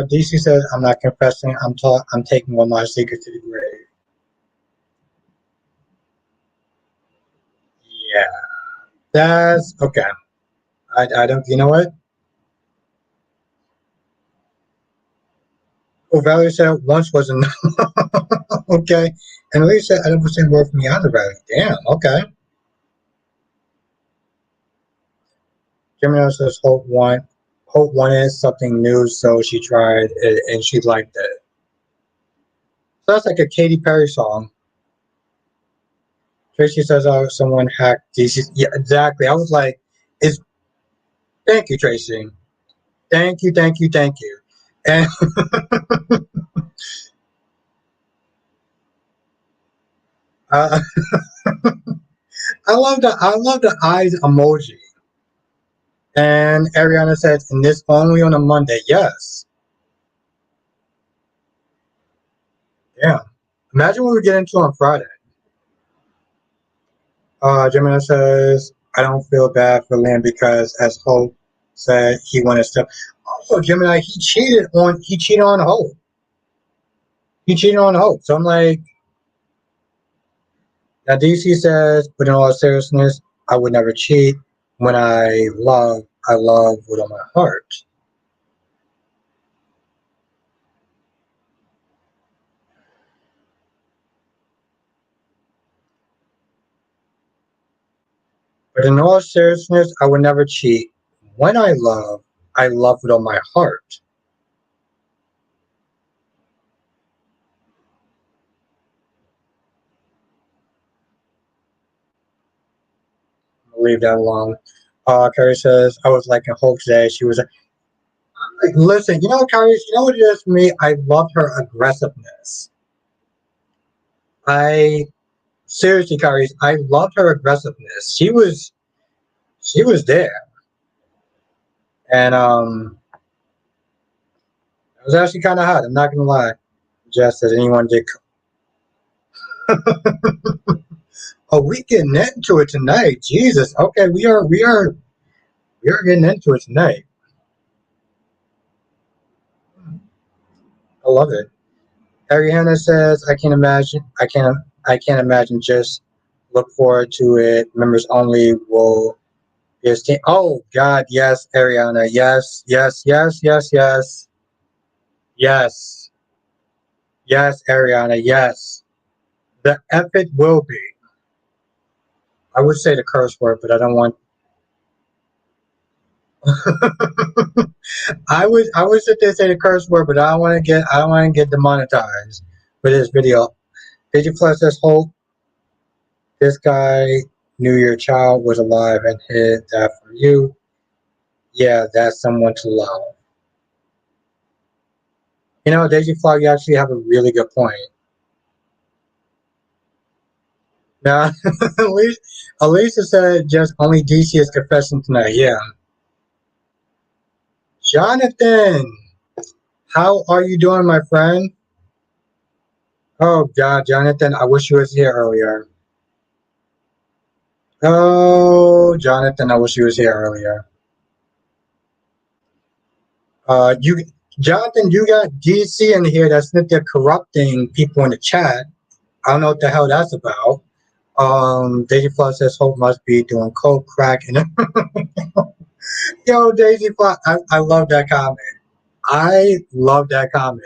DC says, I'm not confessing. I'm taking one of my secrets to the grave. Yeah. That's okay. I don't, you know what? Oh, Valerie said once was enough. Okay. And Lee said, I don't say word from me either, Valerie. Damn, okay. Gemini says Hope wanted something new, so she tried it and she liked it. So that's like a Katy Perry song. Tracy says, oh, someone hacked DC. Yeah, exactly. I was like, it's thank you, Tracy. Thank you, thank you, thank you. And uh, I love the eyes emoji. And Ariana says, and this only on a Monday. Yes. Yeah. Imagine what we get into on Friday. Gemini says, I don't feel bad for Liam because as Hope said he wanted stuff. Also, Gemini, he cheated on Hope. He cheated on Hope. So I'm like, now DC says, but in all seriousness, I would never cheat. When I love with all my heart. But in all seriousness, I would never cheat. When I love with all my heart. I'll leave that alone. Carrie says, I was like in Hope today. She was like, listen, you know, Carrie, you know what it is for me? I love her aggressiveness. I seriously, Carrie, I loved her aggressiveness. She was there. And it was actually kind of hot. I'm not gonna lie. Just as anyone did. Oh, we getting into it tonight. Jesus. Okay, we are getting into it tonight. I love it. Ariana says, I can't imagine. Just look forward to it. Members only will be a team. Oh God, yes, Ariana. Yes, yes, yes, yes, yes. Yes. Yes, Ariana, yes. The epic will be. I would say the curse word, but I don't want I would sit there and say the curse word, but I don't want to get demonetized for this video. Did you flush this whole this guy knew your child was alive and hid that from you? Yeah, that's someone to love. You know, Daisy Flower, you actually have a really good point. Now, Elisa said just only DC is confessing tonight. Yeah. Jonathan, how are you doing, my friend? Oh God, Jonathan, I wish you was here earlier. Oh, Jonathan, I wish you was here earlier. You, Jonathan, you got DC in here that's not there corrupting people in the chat. I don't know what the hell that's about. Daisy Flood says Hope must be doing coke, crack, and yo, Daisy Flood, I love that comment. I love that comment.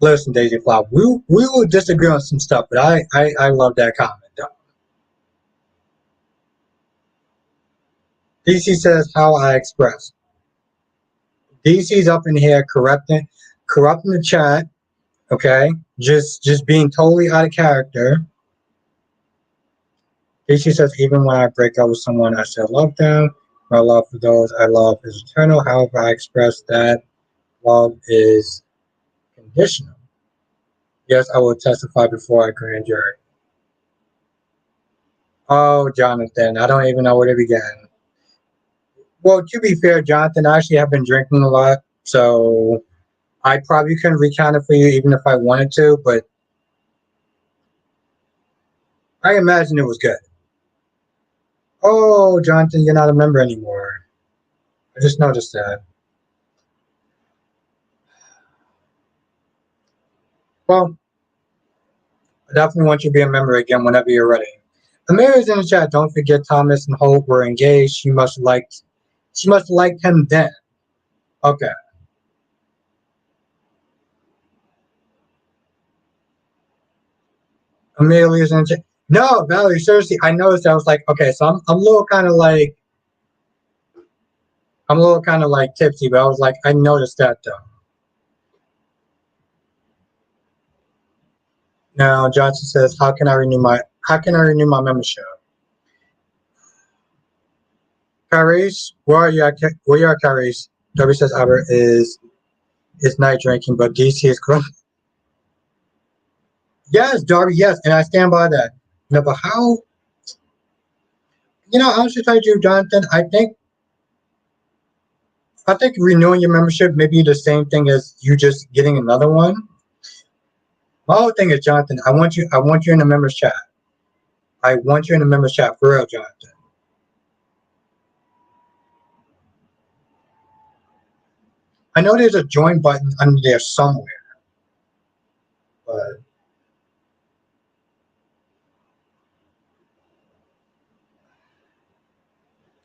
Listen, Daisy Flower, we will disagree on some stuff, but I love that comment. Though. DC says how I express. DC's up in here corrupting the chat. Okay, just being totally out of character. DC says even when I break up with someone, I still love them. My love for those I love is eternal. However, I express that love is conditional. Yes, I will testify before a grand jury. Oh, Jonathan, I don't even know where to begin. Well, to be fair, Jonathan, I actually have been drinking a lot. So I probably couldn't recount it for you even if I wanted to, but I imagine it was good. Oh, Jonathan, you're not a member anymore. I just noticed that. Well, I definitely want you to be a member again whenever you're ready. Amira's in the chat. Don't forget Thomas and Hope were engaged. She must like him then. Okay. Amelia's in the chat. No, Valerie, seriously, I noticed. I was like, okay, so I'm a little kind of like tipsy, but I was like, I noticed that though. Now Johnson says, how can I renew my membership? Carice, where are you at? Where you are, Carice? Darby says Albert is night drinking, but DC is grown. Yes, Darby, yes, and I stand by that. No, but how? I should tell you, Jonathan. I think renewing your membership may be the same thing as you just getting another one. My whole thing is, Jonathan, I want you in the members chat. I want you in the members chat for real, Jonathan. I know there's a join button under there somewhere, but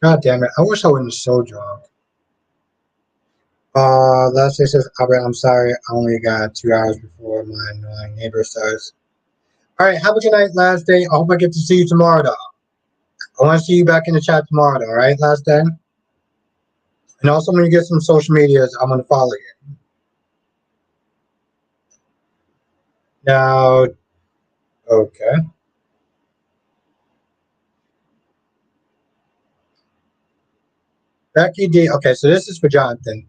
god damn it, I wish I wasn't so drunk. Leslie says, Albert, I'm sorry, I only got 2 hours before my annoying neighbor starts. All right, have a good night, last day. I hope I get to see you tomorrow, though. I want to see you back in the chat tomorrow, though, all right, last day? And also, when you get some social medias, I'm going to follow you. Now, okay. Becky D. Okay, so this is for Jonathan.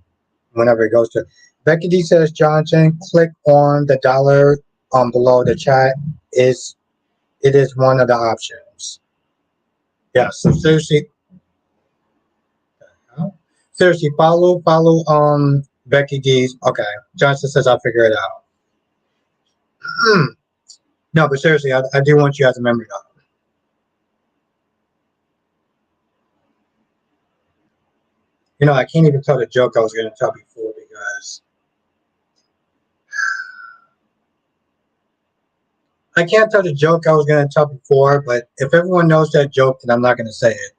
Whenever it goes to Becky D says, Jonathan, click on the dollar below the chat. It is one of the options. Yeah. So seriously, follow Becky D's. Okay, Jonathan says I'll figure it out. No, but seriously, I do want you as a member though. I can't even tell the joke I was going to tell before because I can't tell the joke I was going to tell before. But if everyone knows that joke, then I'm not going to say it.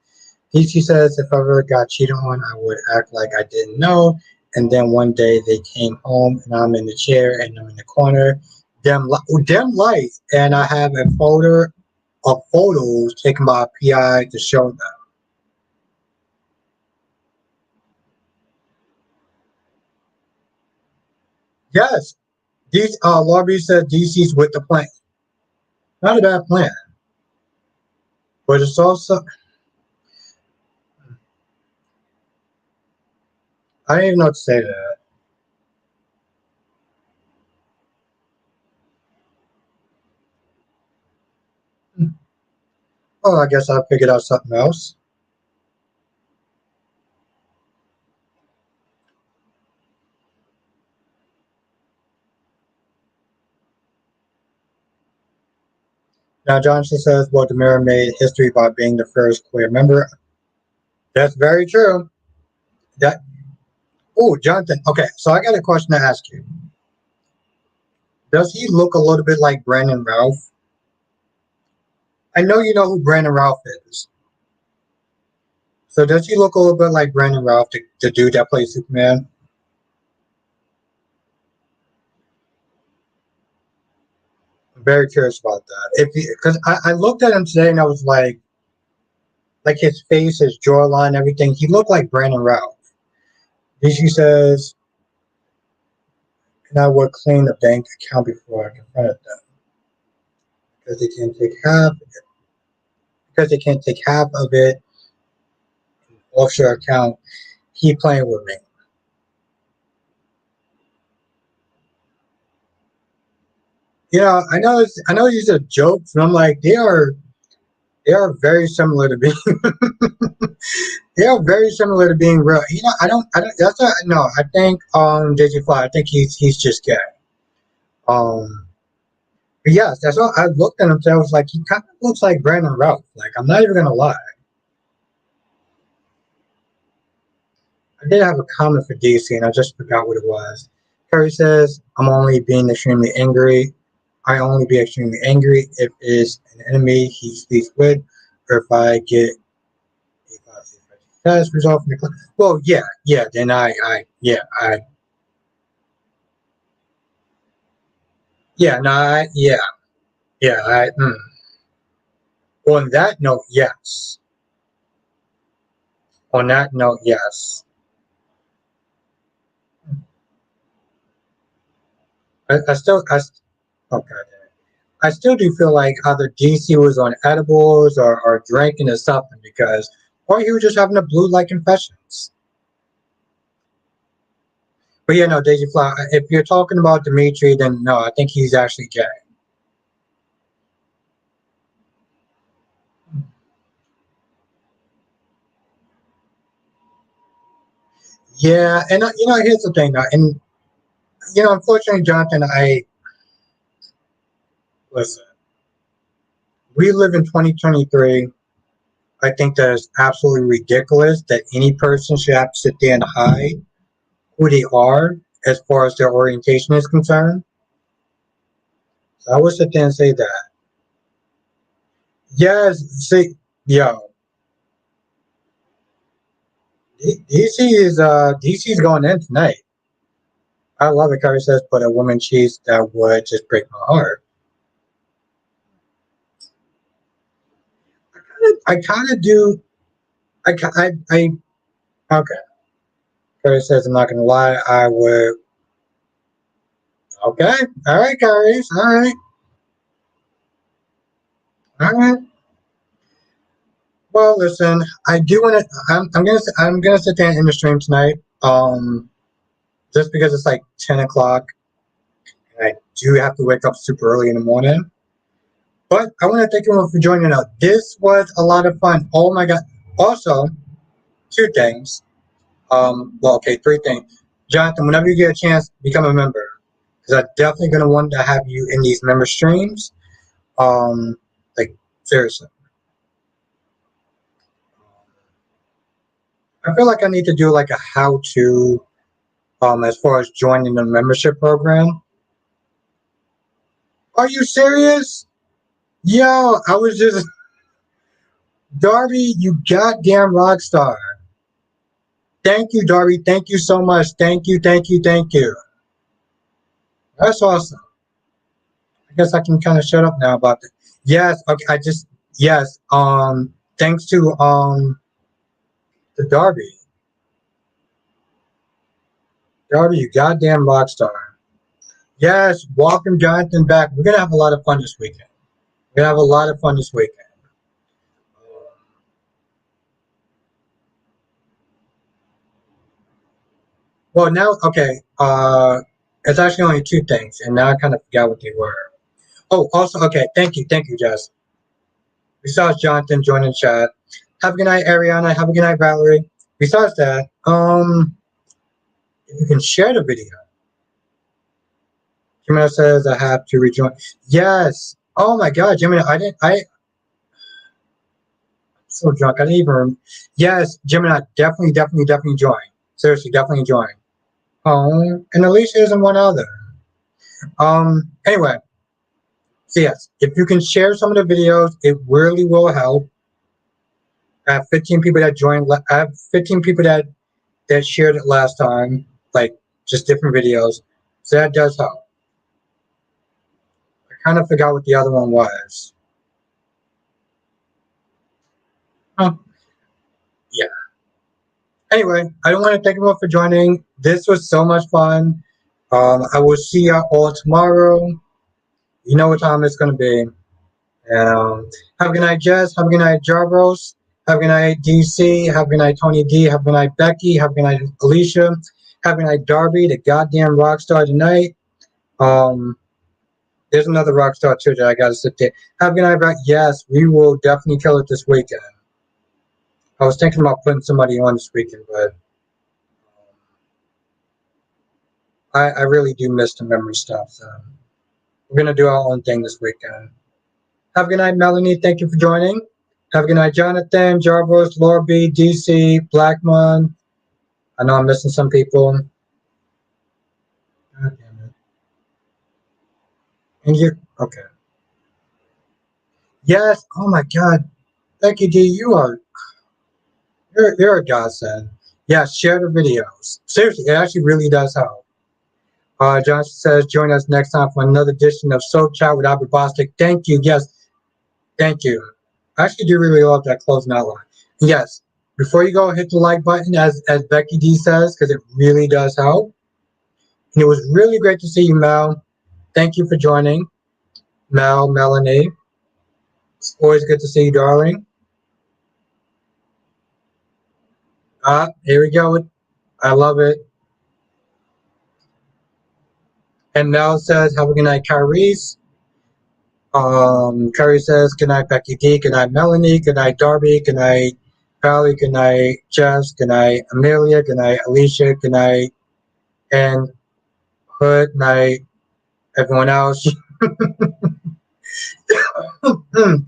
DC says if I ever got cheated on, I would act like I didn't know. And then one day they came home and I'm in the chair and I'm in the corner, dim lights, and I have a folder of photos taken by a PI to show them. Yes, these Lobby said DC's with the plan. Not a bad plan, but it's also I don't even know what to say to that. Oh, I guess I figured out something else. Now Johnson says, well, the mirror made history by being the first queer member. That's very true. That Oh, Jonathan. Okay, so I got a question to ask you. Does he look a little bit like Brandon Ralph? I know you know who Brandon Ralph is. So does he look a little bit like Brandon Ralph, the dude that plays Superman? I'm very curious about that. Because I looked at him today and I was like his face, his jawline, everything. He looked like Brandon Ralph. He says, and I would clean the bank account before I confronted them because they can't take half of it offshore account. He playing with me. I know these are jokes, and I'm like, they are very similar to me. Yeah, very similar to being real. I don't. That's a no. I think Digifly. I think he's just gay. Um, but yes, that's all. I looked at him and I was like, he kind of looks like Brandon Routh. Like I'm not even gonna lie. I did have a comment for DC and I just forgot what it was. Curry says, "I'm only being extremely angry. I only be extremely angry if it is an enemy he speaks with, or if I get a test result from the class." Well, yeah. Then yeah, no, yeah. On that note, yes. On that note, yes. I still, okay. I still do feel like either DC was on edibles or drinking or something because, or he was just having a blue like confessions. But yeah, no, Daisy Fly. If you're talking about Dimitri, then no, I think he's actually gay. Yeah, and here's the thing, and unfortunately, Jonathan, I listen. We live in 2023. I think that is absolutely ridiculous that any person should have to sit there and hide who they are as far as their orientation is concerned. So I would sit there and say that. Yes, see, yo, DC's going in tonight. I love it. Curry says, but a woman cheese that would just break my heart. I kind of do. I okay. Curry says, I'm not gonna lie. I would. Okay, all right, Curry. All right. Well, listen, I do want to. I'm gonna sit there in the stream tonight. Just because it's like 10 o'clock, and I do have to wake up super early in the morning. But I want to thank everyone for joining us. This was a lot of fun. Oh my god! Also, two things. Well, okay, three things. Jonathan, whenever you get a chance, become a member because I'm definitely gonna want to have you in these member streams. Like seriously, I feel like I need to do like a how-to as far as joining the membership program. Are you serious? Yo, I was just Darby, you goddamn rock star. Thank you, Darby. Thank you so much. Thank you. That's awesome. I guess I can kind of shut up now about that. Yes, okay, yes, thanks to Darby. Darby, you goddamn rock star. Yes, welcome Jonathan back. We're gonna have a lot of fun this weekend. We're gonna have a lot of fun this weekend. Well, now, okay, it's actually only two things, and now I kind of forgot what they were. Oh, also, okay, thank you, Jess. Besides Jonathan joining the chat. Have a good night, Ariana. Have a good night, Valerie. Besides that, if you can share the video. Jimena says I have to rejoin. Yes. Oh my God, Jimena, I'm so drunk. I didn't even. Yes, Jimena, definitely join. Seriously, definitely join. And Alicia isn't one other. Anyway, so yes, if you can share some of the videos, it really will help. I have 15 people that joined. I have 15 people that shared it last time, like just different videos. So that does help. I kind of forgot what the other one was. Huh. Yeah. Anyway, I don't want to thank everyone for joining. This was so much fun. I will see you all tomorrow. You know what time it's going to be. Have a good night, Jess. Have a good night, Jarros. Have a good night, DC. Have a good night, Tony D. Have a good night, Becky. Have a good night, Alicia. Have a good night, Darby, the goddamn rock star tonight. Um, there's another rock star too that I got to sit there. Have a good night, Yes, we will definitely kill it this weekend. I was thinking about putting somebody on this weekend, but I really do miss the memory stuff. So we're gonna do our own thing this weekend. Have a good night, Melanie. Thank you for joining. Have a good night, Jonathan, Jarvis, Laura B, DC, Blackmon. I know I'm missing some people. God damn it. And you, okay. Yes. Oh my God, Becky D, you're a godsend. Yeah, share the videos. Seriously, it actually really does help. Johnson says, join us next time for another edition of Soul Chat with Albert Bostic. Thank you. Yes, thank you. I actually do really love that closing outline. Yes, before you go, hit the like button, as Becky D says, because it really does help. And it was really great to see you, Mel. Thank you for joining, Melanie. It's always good to see you, darling. Here we go. I love it. And Mel says, have a good night, Kyrie's. Curry says, good night, Becky D. Good night, Melanie. Good night, Darby. Good night, Pally. Good night, Jess. Good night, Amelia. Good night, Alicia. Good night, and Hood. Night, everyone else.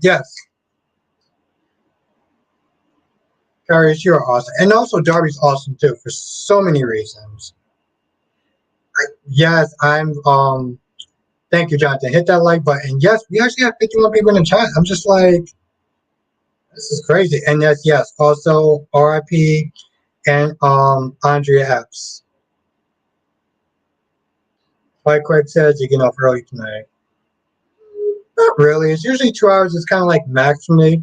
Yes, Curry, you're awesome. And also, Darby's awesome too for so many reasons. Yes, thank you, Jonathan. Hit that like button. Yes, we actually have 51 people in the chat. I'm just like, this is crazy. And yes. Also, RIP and Andrea Epps. Like Craig says, you get off early tonight. Not really. It's usually 2 hours. It's kind of like max for me.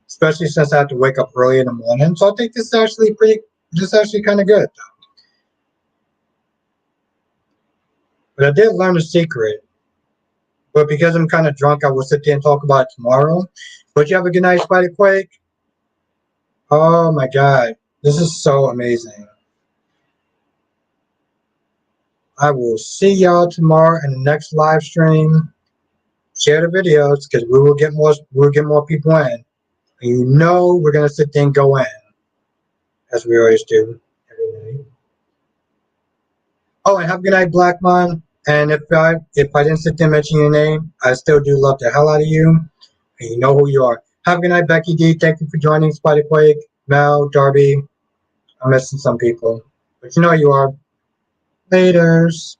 Especially since I have to wake up early in the morning. So I think this is actually kind of good. But I did learn a secret. But because I'm kind of drunk, I will sit there and talk about it tomorrow. But you have a good night, Spider Quake. Oh my God. This is so amazing. I will see y'all tomorrow in the next live stream. Share the videos because we'll get more people in. And you know we're gonna sit there and go in, as we always do every night. Oh, and have a good night, Black Mon. And if I didn't sit there and mention your name, I still do love the hell out of you. And you know who you are. Have a good night, Becky D. Thank you for joining Spider Quake, Mel, Darby. I'm missing some people. But you know you are. Laters.